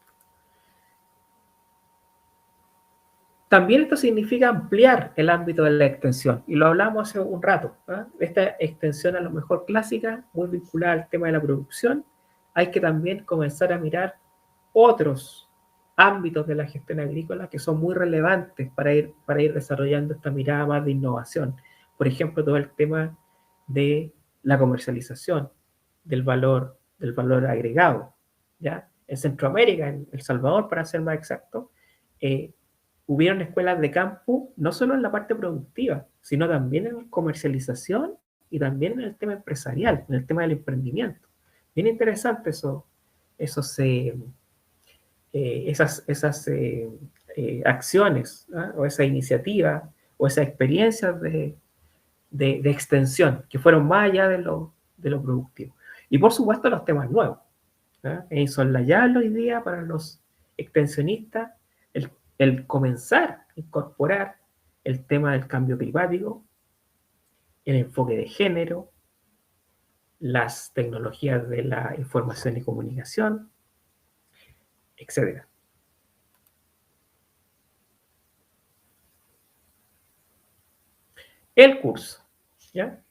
También esto significa ampliar el ámbito de la extensión, y lo hablamos hace un rato, ¿no? Esta extensión a lo mejor clásica, muy vinculada al tema de la producción, hay que también comenzar a mirar otros ámbitos de la gestión agrícola que son muy relevantes para ir desarrollando esta mirada más de innovación. Por ejemplo, todo el tema de la comercialización, del valor agregado, ¿ya? En Centroamérica, en El Salvador, para ser más exacto, hubieron escuelas de campo, no solo en la parte productiva, sino también en la comercialización y también en el tema empresarial, en el tema del emprendimiento. Bien interesante esas acciones, ¿no? O esa iniciativa o esas experiencias de extensión que fueron más allá de lo productivo. Y por supuesto los temas nuevos. Es insoslayable hoy día para los extensionistas el comenzar a incorporar el tema del cambio climático, el enfoque de género, las tecnologías de la información y comunicación, etc. El curso, ¿ya?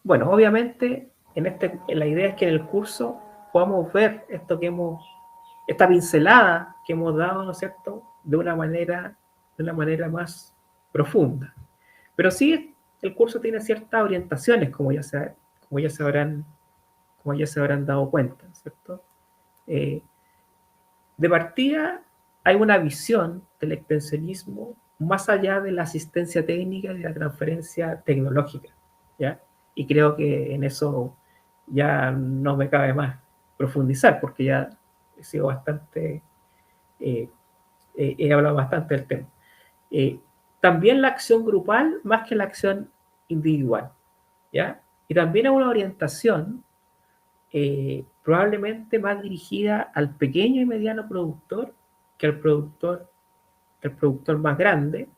Bueno, obviamente, la idea es que en el curso podamos ver esta pincelada que hemos dado, ¿no es cierto?, de una manera más profunda. Pero sí, el curso tiene ciertas orientaciones, como ya se habrán dado cuenta, ¿cierto? De partida, hay una visión del extensionismo más allá de la asistencia técnica y de la transferencia tecnológica, ¿ya? Y creo que en eso ya no me cabe más profundizar, porque ya he sido bastante, he hablado bastante del tema. También la acción grupal más que la acción individual, ¿ya? Y también hay una orientación probablemente más dirigida al pequeño y mediano productor que al productor más grande,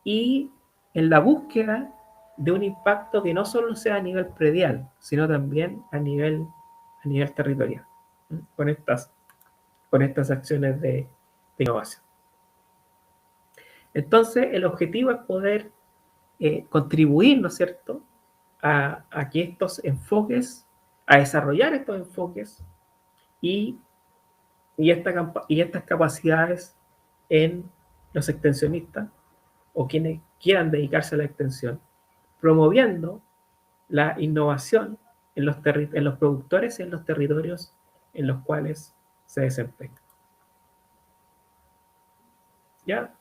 y en la búsqueda de un impacto que no solo sea a nivel predial, sino también a nivel territorial, con estas acciones de innovación. Entonces, el objetivo es poder contribuir, ¿no es cierto?, a que a desarrollar estos enfoques y estas capacidades en los extensionistas o quienes quieran dedicarse a la extensión, promoviendo la innovación en los productores y en los territorios en los cuales se desempeñan. ¿Ya?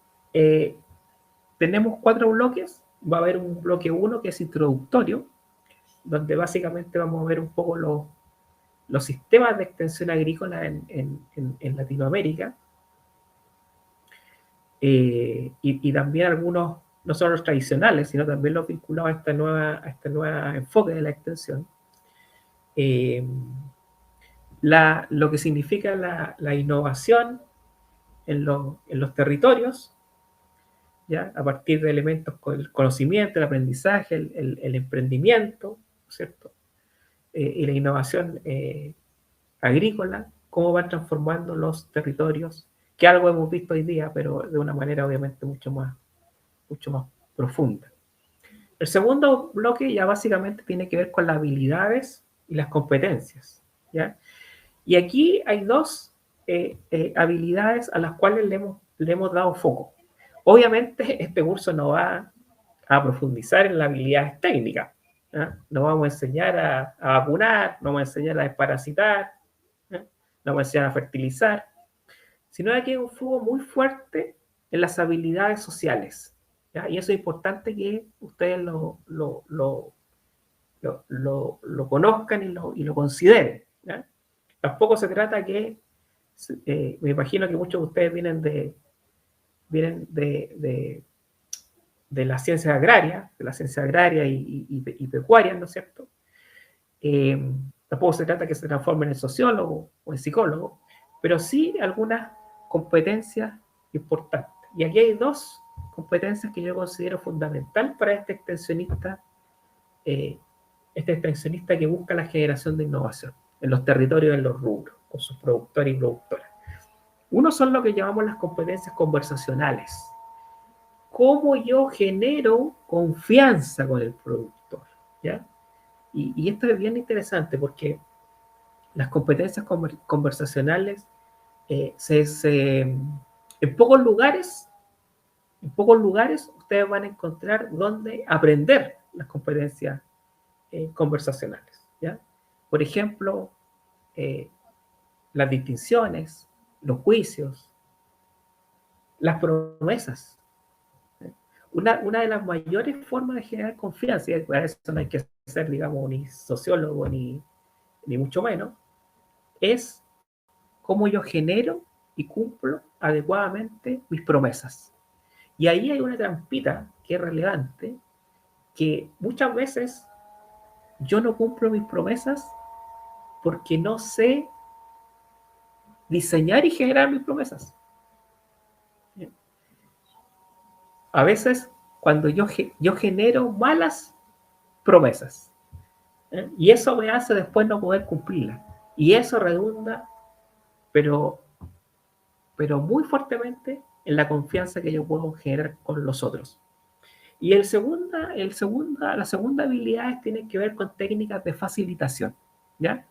Tenemos 4 bloques. Va a haber un bloque 1 que es introductorio, donde básicamente vamos a ver un poco los sistemas de extensión agrícola en Latinoamérica, y también algunos, no solo los tradicionales, sino también los vinculados a este nuevo enfoque de la extensión. Lo que significa la innovación en los territorios, ¿ya?, a partir de elementos con el conocimiento, el aprendizaje, el emprendimiento, ¿cierto? Y la innovación agrícola, cómo van transformando los territorios, que algo hemos visto hoy día, pero de una manera obviamente mucho más profunda. El segundo bloque ya básicamente tiene que ver con las habilidades y las competencias, ¿ya? Y aquí hay 2 habilidades a las cuales le hemos dado foco. Obviamente este curso no va a profundizar en las habilidades técnicas, ¿ya? No vamos a enseñar a vacunar, no vamos a enseñar a desparasitar, ¿ya? No vamos a enseñar a fertilizar, sino que hay un foco muy fuerte en las habilidades sociales, ¿ya? Y eso es importante que ustedes lo conozcan y lo consideren, ¿ya? Tampoco se trata que, me imagino que muchos de ustedes vienen de las ciencias agrarias, y pecuarias, ¿no es cierto? Tampoco se trata que se transformen en sociólogo o en psicólogo, pero sí algunas competencias importantes. Y aquí hay 2 competencias que yo considero fundamental para este extensionista que busca la generación de innovación en los territorios, en los rubros, con sus productores y productoras. Uno son lo que llamamos las competencias conversacionales. ¿Cómo yo genero confianza con el productor? ¿Ya? Y esto es bien interesante porque las competencias conversacionales en pocos lugares ustedes van a encontrar donde aprender las competencias conversacionales, ¿ya? Por ejemplo, las distinciones, los juicios, las promesas. Una de las mayores formas de generar confianza, y para eso no hay que ser, digamos, ni sociólogo ni mucho menos, es cómo yo genero y cumplo adecuadamente mis promesas. Y ahí hay una trampita que es relevante, que muchas veces yo no cumplo mis promesas porque no sé diseñar y generar mis promesas. A veces, cuando yo genero malas promesas, y eso me hace después no poder cumplirlas. Y eso redunda, pero muy fuertemente, en la confianza que yo puedo generar con los otros. Y la segunda habilidad tiene que ver con técnicas de facilitación, ¿ya?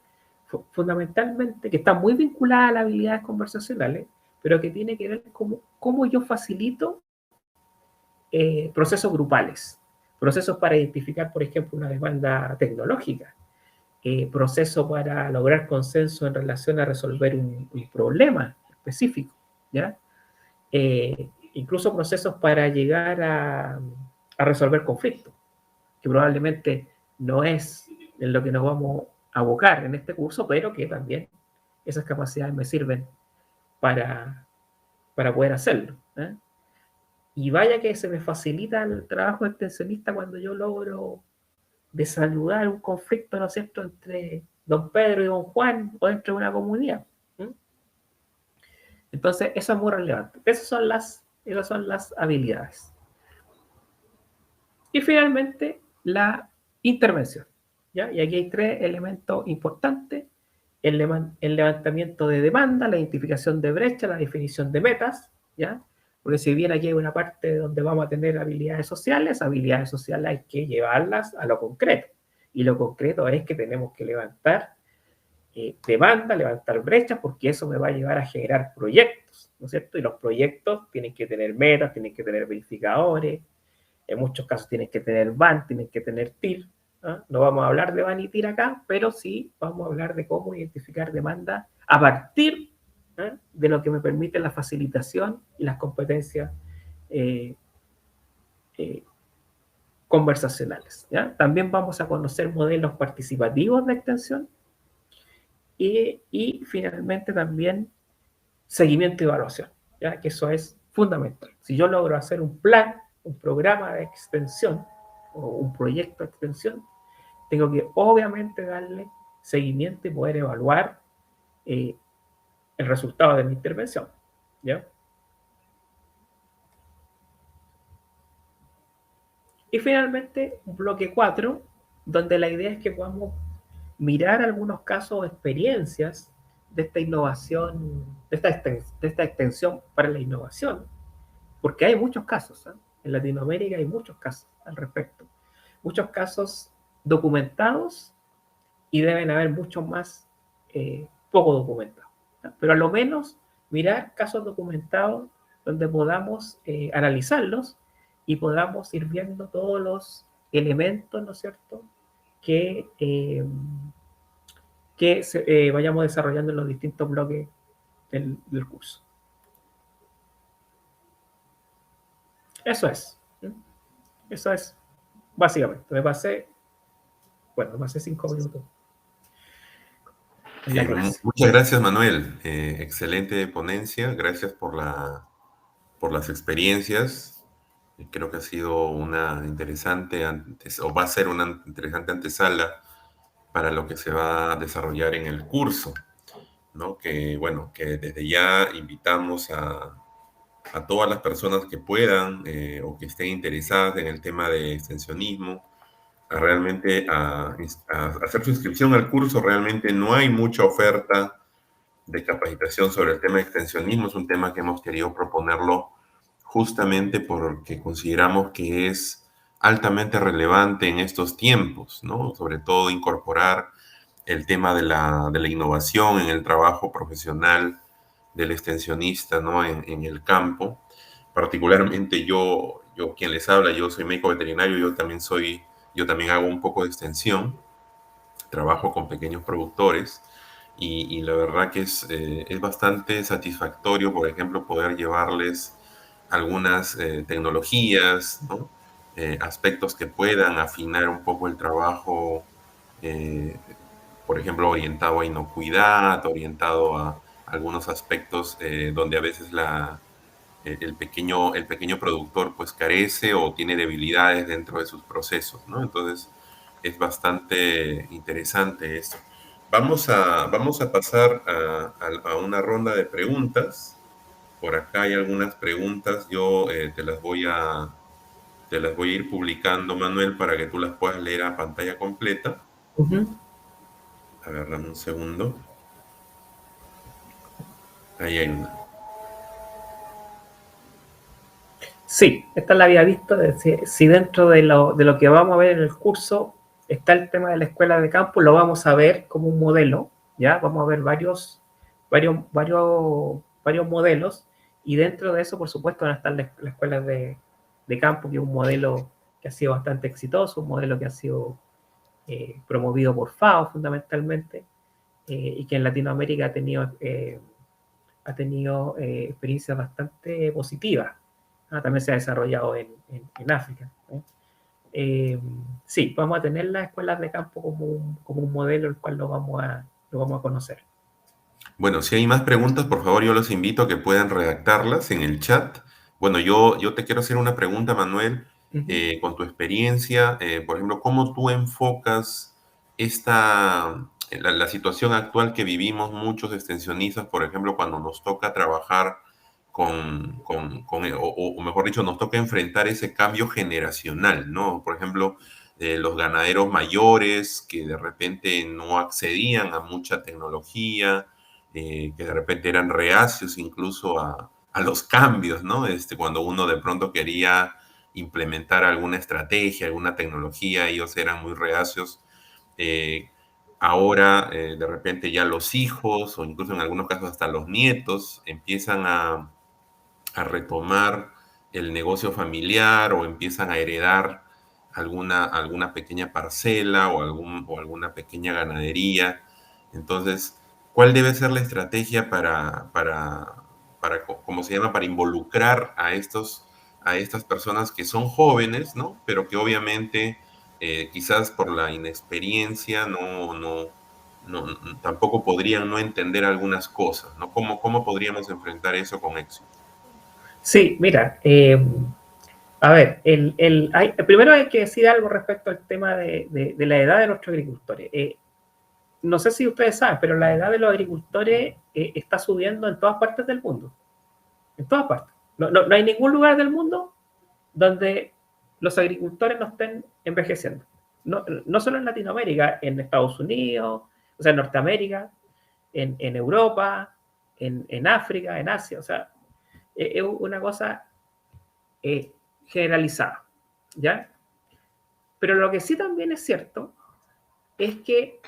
Fundamentalmente, que están muy vinculadas a las habilidades conversacionales, pero que tiene que ver con cómo yo facilito procesos grupales, procesos para identificar, por ejemplo, una demanda tecnológica, procesos para lograr consenso en relación a resolver un problema específico, ¿ya? Incluso procesos para llegar a resolver conflictos, que probablemente no es en lo que nos vamos a abocar en este curso, pero que también esas capacidades me sirven para poder hacerlo, ¿eh? Y vaya que se me facilita el trabajo extensionista cuando yo logro desaludar un conflicto, ¿no es cierto?, entre don Pedro y don Juan o entre una comunidad. Entonces, eso es muy relevante. Esas son las habilidades. Y finalmente, la intervención, ¿ya? Y aquí hay 3 elementos importantes: el levantamiento de demanda, la identificación de brechas, la definición de metas, ¿ya? Porque si bien aquí hay una parte donde vamos a tener habilidades sociales hay que llevarlas a lo concreto. Y lo concreto es que tenemos que levantar demanda, levantar brechas, porque eso me va a llevar a generar proyectos, ¿no es cierto? Y los proyectos tienen que tener metas, tienen que tener verificadores, en muchos casos tienen que tener BAN, tienen que tener TIR. No vamos a hablar de BAN y TIR acá, pero sí vamos a hablar de cómo identificar demanda a partir de lo que me permite la facilitación y las competencias conversacionales, ¿ya? También vamos a conocer modelos participativos de extensión y finalmente también seguimiento y evaluación, ¿ya? Que eso es fundamental. Si yo logro hacer un plan, un programa de extensión o un proyecto de extensión, tengo que obviamente darle seguimiento y poder evaluar el resultado de mi intervención, ¿ya? Y finalmente, un bloque 4, donde la idea es que podamos mirar algunos casos o experiencias de esta innovación, de esta extensión para la innovación, porque hay muchos casos, ¿eh? En Latinoamérica hay muchos casos al respecto, muchos casos documentados y deben haber muchos más poco documentados, ¿no? Pero a lo menos mirar casos documentados donde podamos analizarlos y podamos ir viendo todos los elementos, ¿no es cierto?, que vayamos desarrollando en los distintos bloques del curso. Eso es. Eso es, básicamente. Me pasé 5 minutos en la clase. Muchas gracias, Manuel. Excelente ponencia. Gracias por las experiencias. Creo que ha sido una interesante, o va a ser una interesante antesala para lo que se va a desarrollar en el curso, ¿no? Que, bueno, que desde ya invitamos a todas las personas que puedan o que estén interesadas en el tema de extensionismo, realmente a hacer su inscripción al curso. Realmente no hay mucha oferta de capacitación sobre el tema de extensionismo. Es un tema que hemos querido proponerlo justamente porque consideramos que es altamente relevante en estos tiempos, ¿no? Sobre todo incorporar el tema de la innovación en el trabajo profesional del extensionista, ¿no? En el campo. Particularmente yo quien les habla, yo soy médico veterinario, yo también hago un poco de extensión, trabajo con pequeños productores y la verdad que es bastante satisfactorio, por ejemplo, poder llevarles algunas tecnologías, ¿no? Aspectos que puedan afinar un poco el trabajo, por ejemplo, orientado a inocuidad, orientado a algunos aspectos donde a veces el pequeño productor pues carece o tiene debilidades dentro de sus procesos, ¿no? Entonces, es bastante interesante esto. Vamos a pasar a una ronda de preguntas. Por acá hay algunas preguntas, yo te las voy a ir publicando, Manuel, para que tú las puedas leer a pantalla completa. Ujú. A ver, dame un segundo. Ahí hay una. Sí, esta la había visto, si dentro de lo que vamos a ver en el curso está el tema de la escuela de campo, lo vamos a ver como un modelo, ¿ya? Vamos a ver varios modelos, y dentro de eso, por supuesto, van a estar las escuelas de campo, que es un modelo que ha sido bastante exitoso, un modelo que ha sido promovido por FAO fundamentalmente, y que en Latinoamérica ha tenido experiencias bastante positivas. También se ha desarrollado en África. Sí, vamos a tener las escuelas de campo como un modelo el cual lo vamos a conocer. Bueno, si hay más preguntas, por favor, yo los invito a que puedan redactarlas en el chat. Bueno, yo te quiero hacer una pregunta, Manuel, Uh -huh. con tu experiencia, por ejemplo, ¿cómo tú enfocas la situación actual que vivimos muchos extensionistas, por ejemplo, cuando nos toca trabajar o mejor dicho, nos toca enfrentar ese cambio generacional, ¿no? Por ejemplo, los ganaderos mayores que de repente no accedían a mucha tecnología, que de repente eran reacios incluso a los cambios, ¿no? Cuando uno de pronto quería implementar alguna estrategia, alguna tecnología, ellos eran muy reacios. Eh, Ahora, de repente ya los hijos, o incluso en algunos casos hasta los nietos, empiezan a retomar el negocio familiar o empiezan a heredar alguna pequeña parcela o alguna pequeña ganadería. Entonces, ¿cuál debe ser la estrategia ¿cómo se llama? Para involucrar a estas personas que son jóvenes, ¿no? Pero que obviamente quizás por la inexperiencia tampoco podrían no entender algunas cosas, ¿no? ¿Cómo podríamos enfrentar eso con éxito? Sí, mira, a ver, primero hay que decir algo respecto al tema de la edad de nuestros agricultores. No sé si ustedes saben, pero la edad de los agricultores está subiendo en todas partes del mundo. En todas partes. No hay ningún lugar del mundo donde los agricultores no estén envejeciendo. No solo en Latinoamérica, en Estados Unidos, o sea, en Norteamérica, en Europa, en África, en Asia. O sea, es una cosa generalizada, ¿ya? Pero lo que sí también es cierto es que,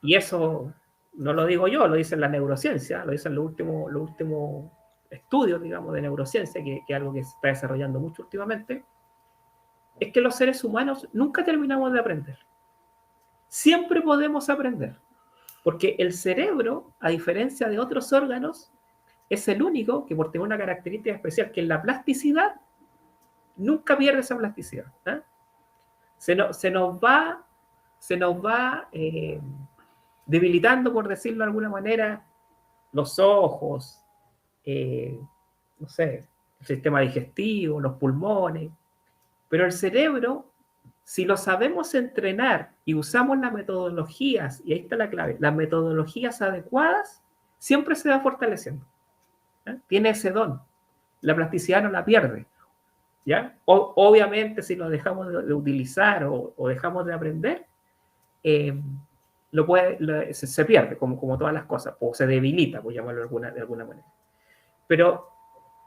y eso no lo digo yo, lo dicen la neurociencia, lo dicen los últimos estudios, digamos, de neurociencia, que es algo que se está desarrollando mucho últimamente, es que los seres humanos nunca terminamos de aprender. Siempre podemos aprender, porque el cerebro, a diferencia de otros órganos, es el único que, por tener una característica especial, que es la plasticidad, nunca pierde esa plasticidad. Se nos va debilitando, por decirlo de alguna manera, los ojos, no sé, el sistema digestivo, los pulmones, pero el cerebro, si lo sabemos entrenar y usamos las metodologías, y ahí está la clave, las metodologías adecuadas, siempre se va fortaleciendo. Tiene ese don. La plasticidad no la pierde. ¿Ya? Obviamente, si lo dejamos de utilizar o dejamos de aprender, se pierde, como todas las cosas, o se debilita, por llamarlo de alguna manera. Pero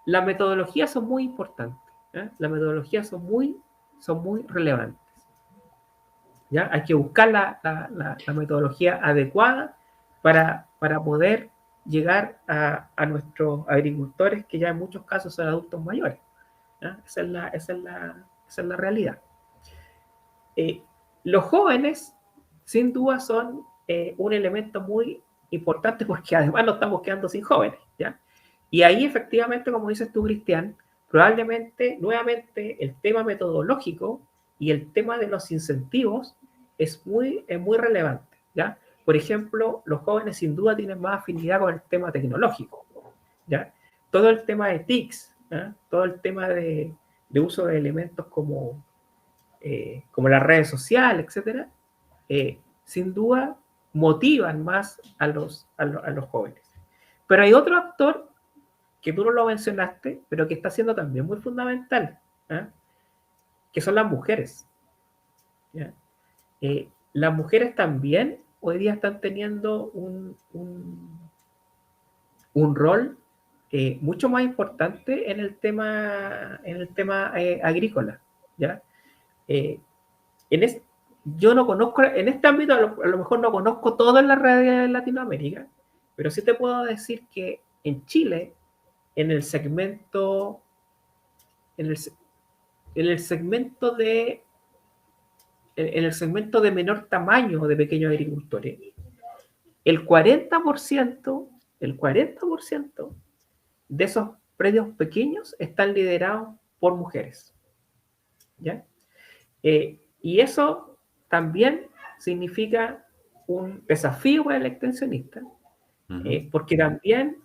las metodologías son muy importantes. Las metodologías son muy relevantes. ¿Ya? Hay que buscar la metodología adecuada para poder llegar a nuestros agricultores, que ya en muchos casos son adultos mayores. Esa es la realidad. Los jóvenes, sin duda, son un elemento muy importante, porque además nos estamos quedando sin jóvenes, ¿ya? Y ahí, efectivamente, como dices tú, Cristian, probablemente, nuevamente, el tema metodológico y el tema de los incentivos es muy relevante, ¿ya? Por ejemplo, los jóvenes sin duda tienen más afinidad con el tema tecnológico, ¿ya? Todo el tema de TICs, todo el tema de uso de elementos como las redes sociales, etcétera, sin duda motivan más a los jóvenes. Pero hay otro actor que tú no lo mencionaste, pero que está siendo también muy fundamental, ¿eh? Que son las mujeres. ¿Ya? Las mujeres también hoy día están teniendo un rol mucho más importante en el tema agrícola. ¿Ya? Yo no conozco, en este ámbito a lo mejor no conozco todo en la realidad de Latinoamérica, pero sí te puedo decir que en Chile, en el segmento, en el segmento de menor tamaño de pequeños agricultores, el 40%, de esos predios pequeños están liderados por mujeres. ¿Ya? Y eso también significa un desafío para el extensionista, porque también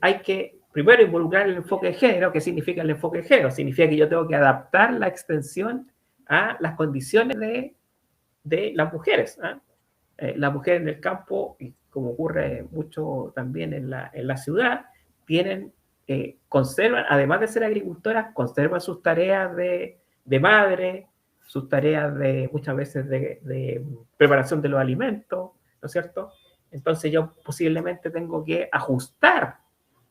hay que primero involucrar el enfoque de género. ¿Qué significa el enfoque de género? Significa que yo tengo que adaptar la extensión a las condiciones de las mujeres. Las mujeres en el campo, y como ocurre mucho también en la ciudad, conservan, además de ser agricultoras, conservan sus tareas de madre, sus tareas muchas veces de preparación de los alimentos, ¿no es cierto? Entonces yo posiblemente tengo que ajustar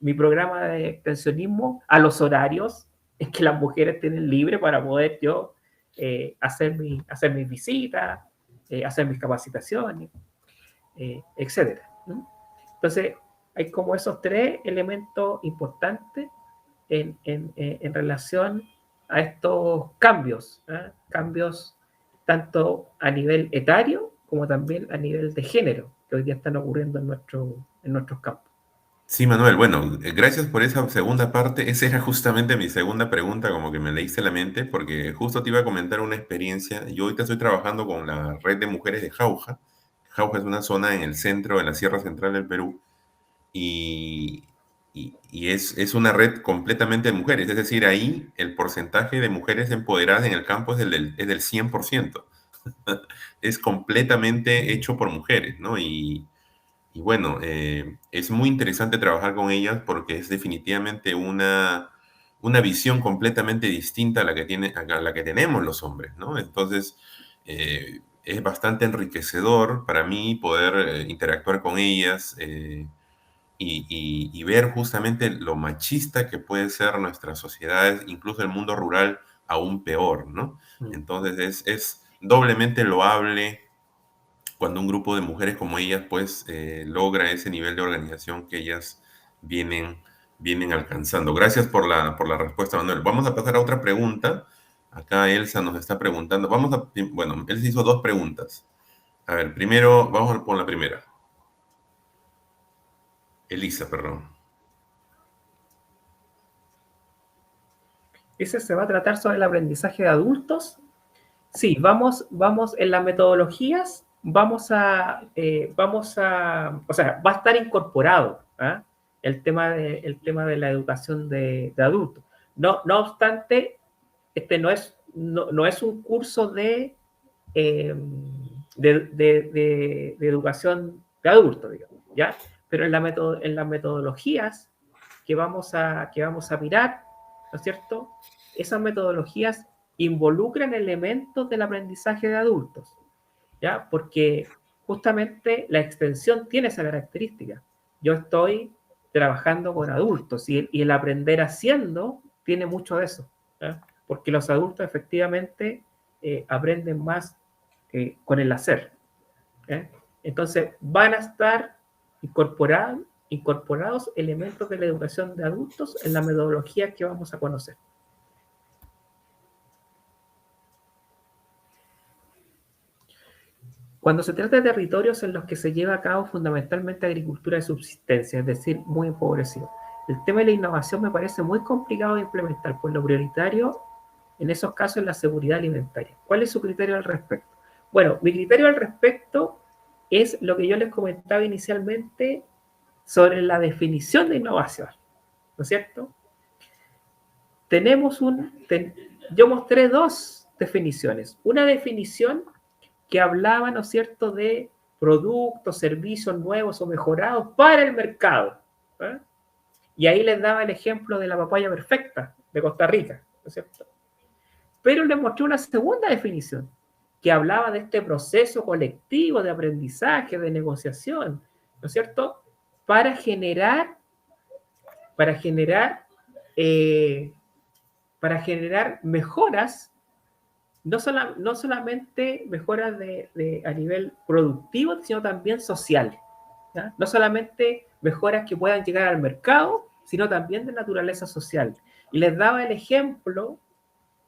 mi programa de extensionismo a los horarios en que las mujeres tienen libre para poder yo hacer mis visitas, hacer mis capacitaciones, etc. Entonces, hay como esos tres elementos importantes en relación a estos cambios, cambios tanto a nivel etario como también a nivel de género que hoy día están ocurriendo en nuestros campos. Sí, Manuel, bueno, gracias por esa segunda parte. Esa era justamente mi segunda pregunta, como que me leíste la mente, porque justo te iba a comentar una experiencia. Yo ahorita estoy trabajando con la red de mujeres de Jauja. Jauja es una zona en el centro de la Sierra Central del Perú y, y es una red completamente de mujeres. Es decir, ahí el porcentaje de mujeres empoderadas en el campo es del 100%. Es completamente hecho por mujeres, ¿no? Y bueno, es muy interesante trabajar con ellas porque es definitivamente una visión completamente distinta a la que tenemos los hombres, ¿no? Entonces, es bastante enriquecedor para mí poder interactuar con ellas y ver justamente lo machista que puede ser nuestras sociedades, incluso el mundo rural, aún peor, ¿no? Entonces, es doblemente loable cuando un grupo de mujeres como ellas, pues, logra ese nivel de organización que ellas vienen alcanzando. Gracias por la respuesta, Manuel. Vamos a pasar a otra pregunta. Acá Elsa nos está preguntando. Bueno, Elsa hizo dos preguntas. A ver, primero, vamos con la primera. Elisa, perdón. ¿Ese se va a tratar sobre el aprendizaje de adultos? Sí, vamos en las metodologías, o sea, va a estar incorporado el tema de la educación de adultos. No obstante, este no es un curso de educación de adultos, digamos, ¿ya? Pero en las metodologías que vamos a mirar, ¿no es cierto? Esas metodologías involucran elementos del aprendizaje de adultos, ¿ya? Porque justamente la extensión tiene esa característica. Yo estoy trabajando con adultos y el aprender haciendo tiene mucho de eso, ¿ya? Porque los adultos efectivamente aprenden más con el hacer, ¿ya? Entonces van a estar incorporados elementos de la educación de adultos en la metodología que vamos a conocer. Cuando se trata de territorios en los que se lleva a cabo fundamentalmente agricultura de subsistencia, es decir, muy empobrecido, el tema de la innovación me parece muy complicado de implementar, pues lo prioritario en esos casos es la seguridad alimentaria. ¿Cuál es su criterio al respecto? Bueno, mi criterio al respecto es lo que yo les comentaba inicialmente sobre la definición de innovación, ¿no es cierto? Yo mostré dos definiciones. Una definición que hablaba, ¿no es cierto?, de productos, servicios nuevos o mejorados para el mercado. ¿Eh? Y ahí les daba el ejemplo de la papaya perfecta de Costa Rica, ¿no es cierto? Pero les mostré una segunda definición, que hablaba de este proceso colectivo de aprendizaje, de negociación, ¿no es cierto?, para generar eh, mejoras, no solamente mejoras a nivel productivo, sino también social. ¿Ya? No solamente mejoras que puedan llegar al mercado, sino también de naturaleza social. Y les daba el ejemplo,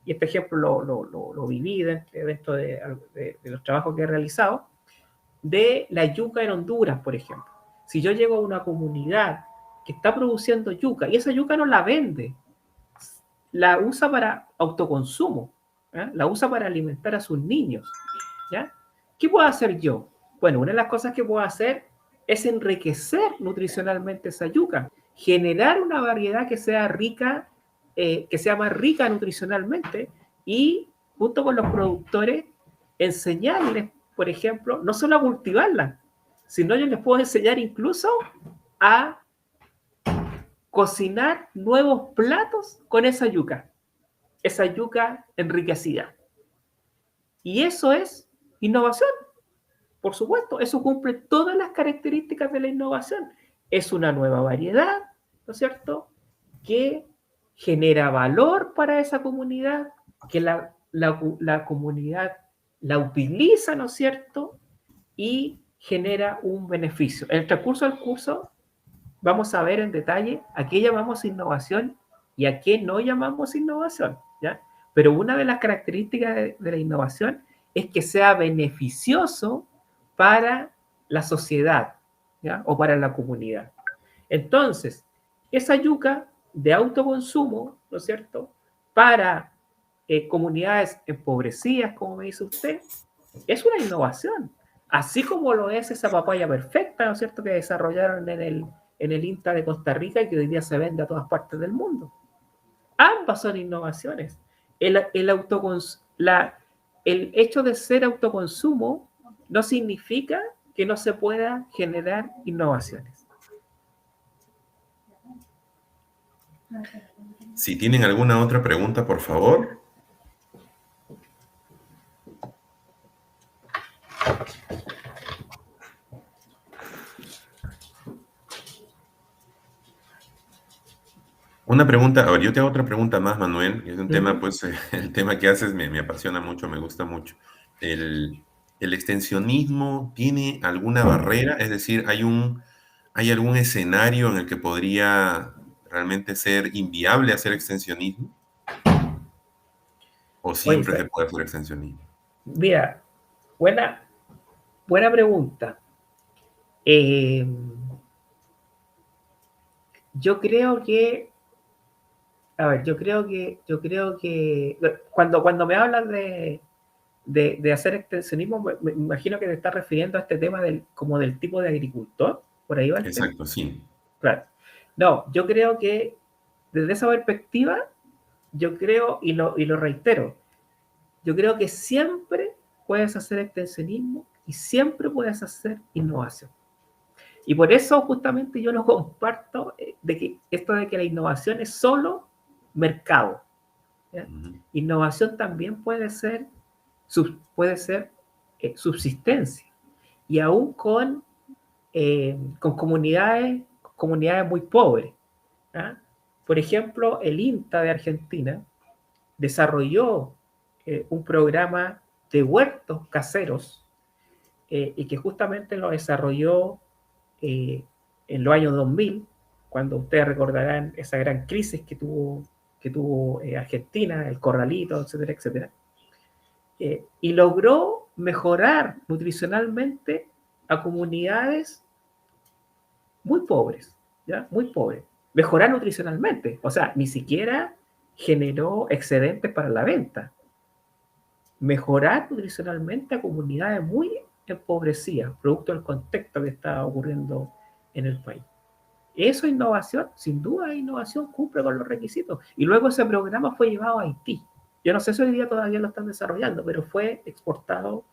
y este ejemplo lo viví dentro de los trabajos que he realizado, de la yuca en Honduras, por ejemplo. Si yo llego a una comunidad que está produciendo yuca y esa yuca no la vende, la usa para autoconsumo, ¿eh? La usa para alimentar a sus niños, ¿ya? ¿Qué puedo hacer yo? Bueno, una de las cosas que puedo hacer es enriquecer nutricionalmente esa yuca, generar una variedad que sea rica, que sea más rica nutricionalmente y junto con los productores enseñarles, por ejemplo, no solo a cultivarla, sino yo les puedo enseñar incluso a cocinar nuevos platos con esa yuca enriquecida. Y eso es innovación, por supuesto, eso cumple todas las características de la innovación. Es una nueva variedad, ¿no es cierto?, que genera valor para esa comunidad, que la comunidad la utiliza, ¿no es cierto?, y genera un beneficio. En el transcurso del curso vamos a ver en detalle a qué llamamos innovación y a qué no llamamos innovación, ¿ya? Pero una de las características de la innovación es que sea beneficioso para la sociedad, ¿ya?, o para la comunidad. Entonces, esa yuca de autoconsumo, ¿no es cierto?, para comunidades empobrecidas, como me dice usted, es una innovación. Así como lo es esa papaya perfecta, ¿no es cierto?, que desarrollaron en el INTA de Costa Rica y que hoy día se vende a todas partes del mundo. Ambas son innovaciones. El hecho de ser autoconsumo no significa que no se pueda generar innovaciones. Si tienen alguna otra pregunta, por favor. Una pregunta, a ver, yo te hago otra pregunta más, Manuel, y es un tema, pues, el tema que haces me apasiona mucho, me gusta mucho. ¿El extensionismo tiene alguna barrera? Es decir, ¿hay algún escenario en el que podría realmente ser inviable hacer extensionismo? ¿O Oye, siempre se puede hacer extensionismo? mira, buena pregunta. Yo creo que, a ver, yo creo que cuando me hablas de hacer extensionismo, me imagino que te estás refiriendo a este tema como del tipo de agricultor, por ahí va el tema. Exacto, sí. Claro. No, yo creo que desde esa perspectiva, yo creo, y lo reitero, yo creo que siempre puedes hacer extensionismo y siempre puedes hacer innovación. Y por eso justamente yo no comparto de que esto de que la innovación es solo mercado, ¿ya? Innovación también puede ser subsistencia. Y aún con comunidades muy pobres, ¿ya? Por ejemplo, el INTA de Argentina desarrolló un programa de huertos caseros y que justamente lo desarrolló en los años 2000, cuando ustedes recordarán esa gran crisis que tuvo Argentina, el corralito, etcétera, etcétera, y logró mejorar nutricionalmente a comunidades muy pobres, ¿ya? Muy pobres. Mejorar nutricionalmente, o sea, ni siquiera generó excedentes para la venta. Mejorar nutricionalmente a comunidades muy empobrecidas, producto del contexto que está ocurriendo en el país. Eso es innovación, sin duda es innovación, cumple con los requisitos. Y luego ese programa fue llevado a Haití. Yo no sé si hoy día todavía lo están desarrollando, pero fue exportado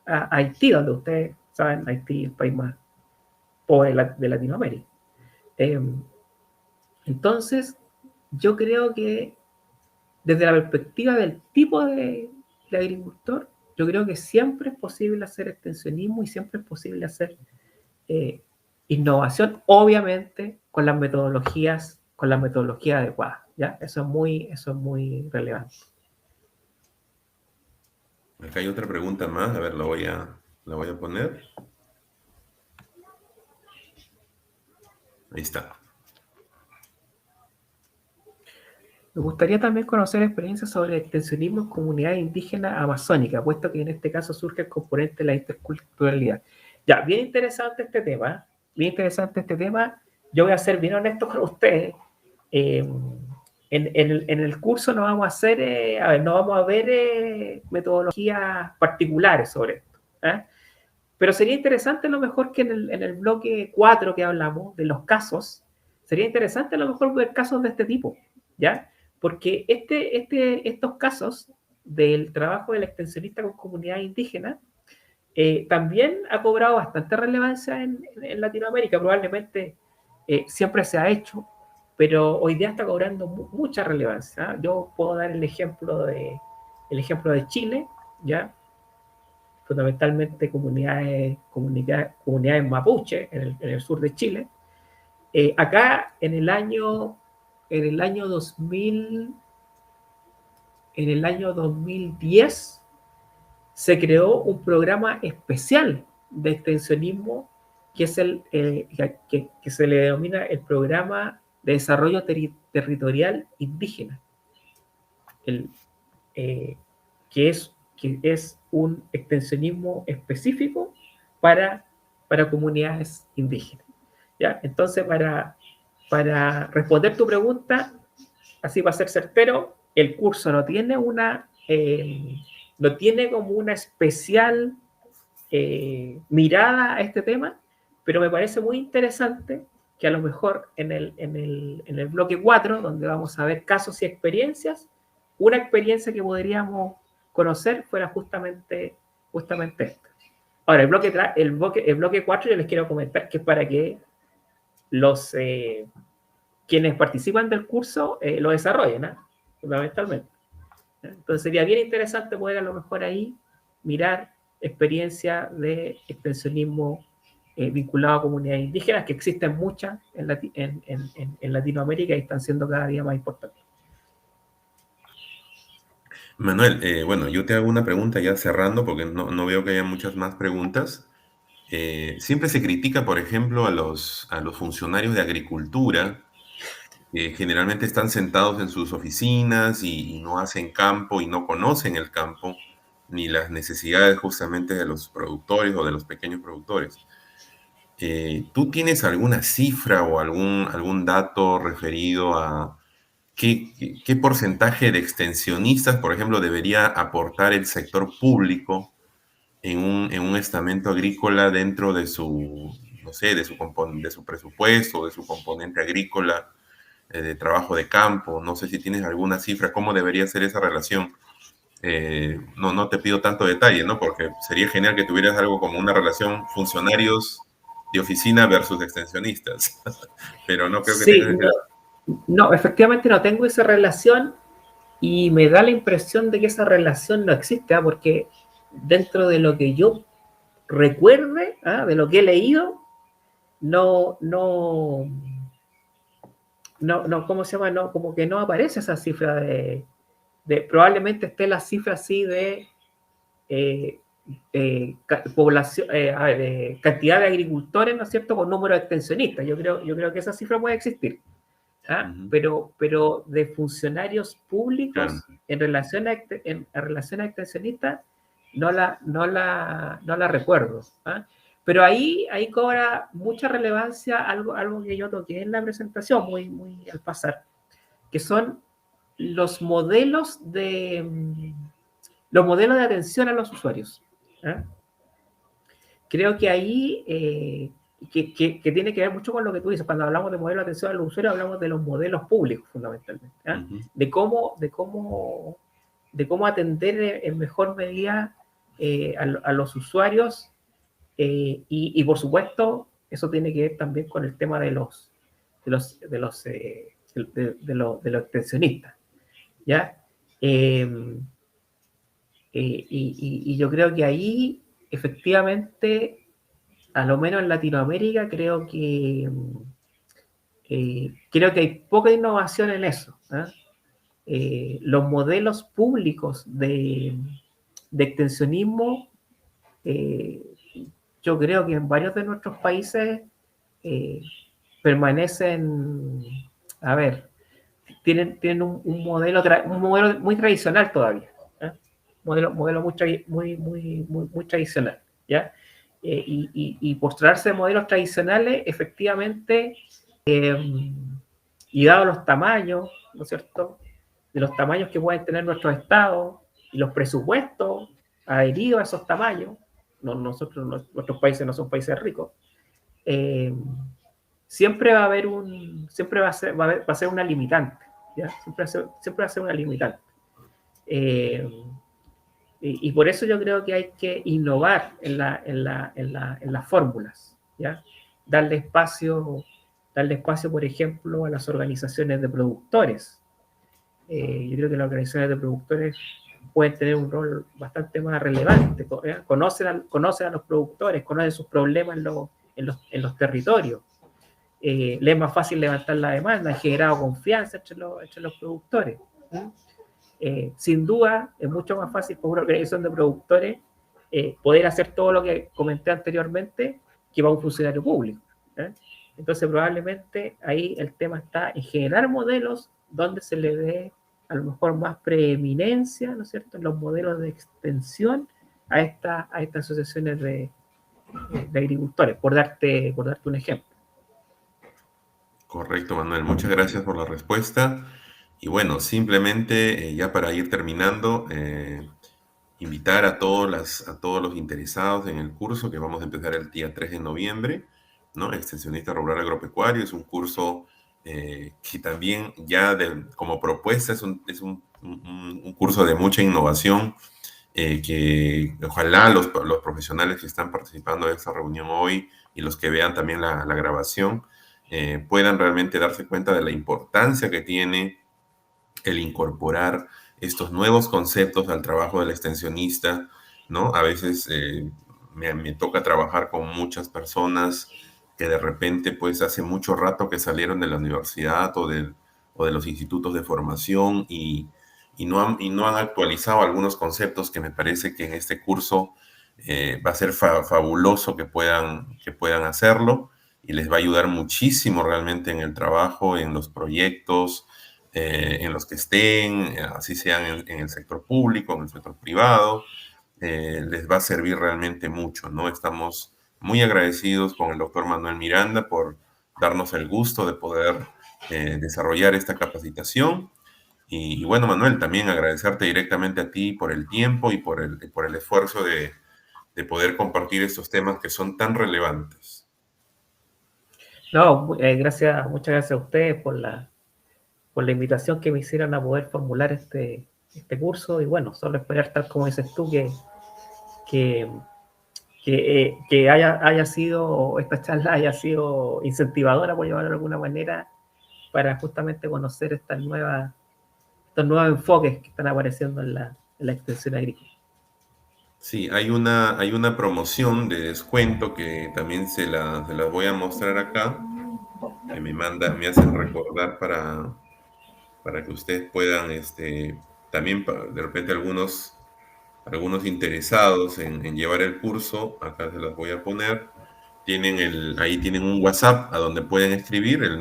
a Haití, donde ustedes saben, Haití es el país más pobre de Latinoamérica. Entonces, yo creo que desde la perspectiva del tipo de agricultor, yo creo que siempre es posible hacer extensionismo y siempre es posible hacer innovación, obviamente con las metodologías adecuadas, ¿ya? Eso es muy relevante. Acá hay otra pregunta más, a ver, la voy a poner. Ahí está. Me gustaría también conocer experiencias sobre el extensionismo en comunidades indígenas amazónicas, puesto que en este caso surge el componente de la interculturalidad. Ya, bien interesante este tema, bien interesante este tema. Yo voy a ser bien honesto con ustedes. En el curso no vamos a hacer, no vamos a ver metodologías particulares sobre esto. Pero sería interesante a lo mejor que en el bloque 4 que hablamos de los casos, sería interesante a lo mejor ver casos de este tipo, ¿ya? Porque estos casos del trabajo del extensionista con comunidades indígenas también ha cobrado bastante relevancia en Latinoamérica. Probablemente siempre se ha hecho, pero hoy día está cobrando mucha relevancia. Yo puedo dar el ejemplo de Chile, ¿ya? Fundamentalmente comunidades mapuche en el sur de Chile. Acá en el año 2010 se creó un programa especial de extensionismo que es que se le denomina el Programa de Desarrollo Territorial Indígena, que es un extensionismo específico para comunidades indígenas, ¿ya? Entonces, para responder tu pregunta, así va a ser certero, el curso no tiene como una especial mirada a este tema, pero me parece muy interesante que a lo mejor en el bloque 4, donde vamos a ver casos y experiencias, una experiencia que podríamos conocer fuera justamente esta. Ahora, el bloque 4 yo les quiero comentar que es para que quienes participan del curso lo desarrollen, fundamentalmente. Entonces sería bien interesante poder a lo mejor ahí mirar experiencia de extensionismo vinculado a comunidades indígenas, que existen muchas en Latinoamérica y están siendo cada día más importantes. Manuel, bueno, yo te hago una pregunta ya cerrando porque no veo que haya muchas más preguntas. Siempre se critica, por ejemplo, a los funcionarios de agricultura, que generalmente están sentados en sus oficinas y no hacen campo y no conocen el campo ni las necesidades justamente de los productores o de los pequeños productores. ¿Tú tienes alguna cifra o algún dato referido a qué porcentaje de extensionistas, por ejemplo, debería aportar el sector público en un estamento agrícola dentro de su, no sé, de su presupuesto, de su componente agrícola, de trabajo de campo? No sé si tienes alguna cifra, cómo debería ser esa relación. No te pido tanto detalle, ¿no? Porque sería genial que tuvieras algo como una relación funcionarios de oficina versus extensionistas, pero no creo que Sí, tengas... no, efectivamente no tengo esa relación y me da la impresión de que esa relación no existe, porque dentro de lo que yo recuerde, de lo que he leído, no, ¿cómo se llama? No, como que no aparece esa cifra probablemente esté la cifra así de población, cantidad de agricultores, ¿no es cierto?, con número de extensionistas. Yo creo que esa cifra puede existir. Pero de funcionarios públicos Claro. en relación a extensionistas no la recuerdo. Pero ahí cobra mucha relevancia algo que yo toqué en la presentación muy al pasar, que son los modelos de atención a los usuarios. Creo que ahí que tiene que ver mucho con lo que tú dices. Cuando hablamos de modelo de atención a los usuarios, hablamos de los modelos públicos, fundamentalmente. De cómo atender en mejor medida a los usuarios y por supuesto eso tiene que ver también con el tema de los extensionistas, ¿ya? Y yo creo que ahí efectivamente, a lo menos en Latinoamérica, creo que hay poca innovación en eso, ¿eh? Los modelos públicos de extensionismo, yo creo que en varios de nuestros países permanecen, a ver, tienen un modelo muy tradicional todavía, ¿eh? Modelo muy tradicional, ¿ya? Y por tratarse de modelos tradicionales, efectivamente, y dado los tamaños, ¿no es cierto?, de los tamaños que pueden tener nuestros estados y los presupuestos adheridos a esos tamaños, nuestros países no son países ricos, siempre va a haber va a ser una limitante, ¿ya? Siempre va a ser una limitante. Y por eso yo creo que hay que innovar en las fórmulas, ¿ya? Darle espacio, por ejemplo, a las organizaciones de productores. Yo creo que las organizaciones de productores pueden tener un rol bastante más relevante, ¿ya? Conocen a los productores, conocen sus problemas en los territorios. Les es más fácil levantar la demanda, han generado confianza entre los productores. Sin duda, es mucho más fácil para una organización de productores poder hacer todo lo que comenté anteriormente que para un funcionario público. Entonces, probablemente ahí el tema está en generar modelos donde se le dé a lo mejor más preeminencia, ¿no es cierto?, en los modelos de extensión a estas asociaciones de agricultores, por darte un ejemplo. Correcto, Manuel. Muchas gracias por la respuesta. Y bueno, simplemente ya para ir terminando, invitar a todos los interesados en el curso que vamos a empezar el día 3 de noviembre, ¿no? Extensionista Rural Agropecuario. Es un curso que también ya como propuesta es un curso de mucha innovación, que ojalá los profesionales que están participando de esta reunión hoy y los que vean también la grabación puedan realmente darse cuenta de la importancia que tiene el incorporar estos nuevos conceptos al trabajo del extensionista, ¿no? A veces me toca trabajar con muchas personas que de repente, pues, hace mucho rato que salieron de la universidad o de los institutos de formación y no han actualizado algunos conceptos que me parece que en este curso va a ser fabuloso que puedan hacerlo y les va a ayudar muchísimo realmente en el trabajo, en los proyectos, en los que estén, así sean en el sector público, en el sector privado, les va a servir realmente mucho, ¿no? Estamos muy agradecidos con el doctor Manuel Miranda por darnos el gusto de poder desarrollar esta capacitación. Y bueno, Manuel, también agradecerte directamente a ti por el tiempo y por el esfuerzo de poder compartir estos temas que son tan relevantes. No, muchas gracias a ustedes por la invitación que me hicieron a poder formular este curso. Y bueno, solo esperar, tal como dices tú, que haya sido, esta charla haya sido incentivadora, por llamarlo de alguna manera, para justamente conocer estos nuevos enfoques que están apareciendo en la extensión agrícola. Sí, hay una promoción de descuento que también se las voy a mostrar acá, que me hacen recordar para que ustedes puedan, también de repente algunos interesados en llevar el curso, acá se las voy a poner. Ahí tienen un WhatsApp a donde pueden escribir el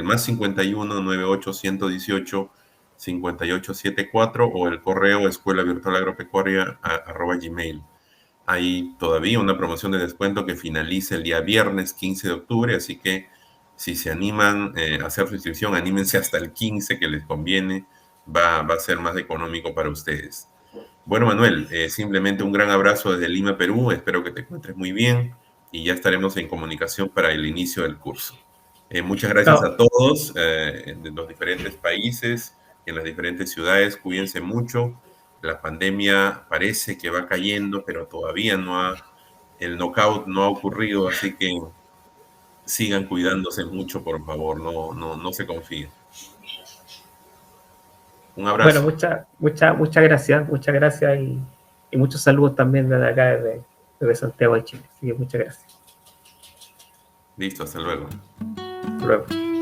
más 51 98 118 5874 o el correo escuelavirtualagropecuaria@gmail. Hay todavía una promoción de descuento que finaliza el día viernes 15 de octubre, así que si se animan a hacer su inscripción, anímense hasta el 15 que les conviene, va a ser más económico para ustedes. Bueno, Manuel, simplemente un gran abrazo desde Lima, Perú, espero que te encuentres muy bien y ya estaremos en comunicación para el inicio del curso. Muchas gracias a todos de los diferentes países, en las diferentes ciudades, cuídense mucho. la pandemia parece que va cayendo, pero todavía el knockout no ha ocurrido, así que sigan cuidándose mucho, por favor, no se confíen. Un Bueno, abrazo. muchas gracias y muchos saludos también desde acá, desde Santiago de Chile. Así que muchas gracias. Listo, hasta luego. Hasta luego.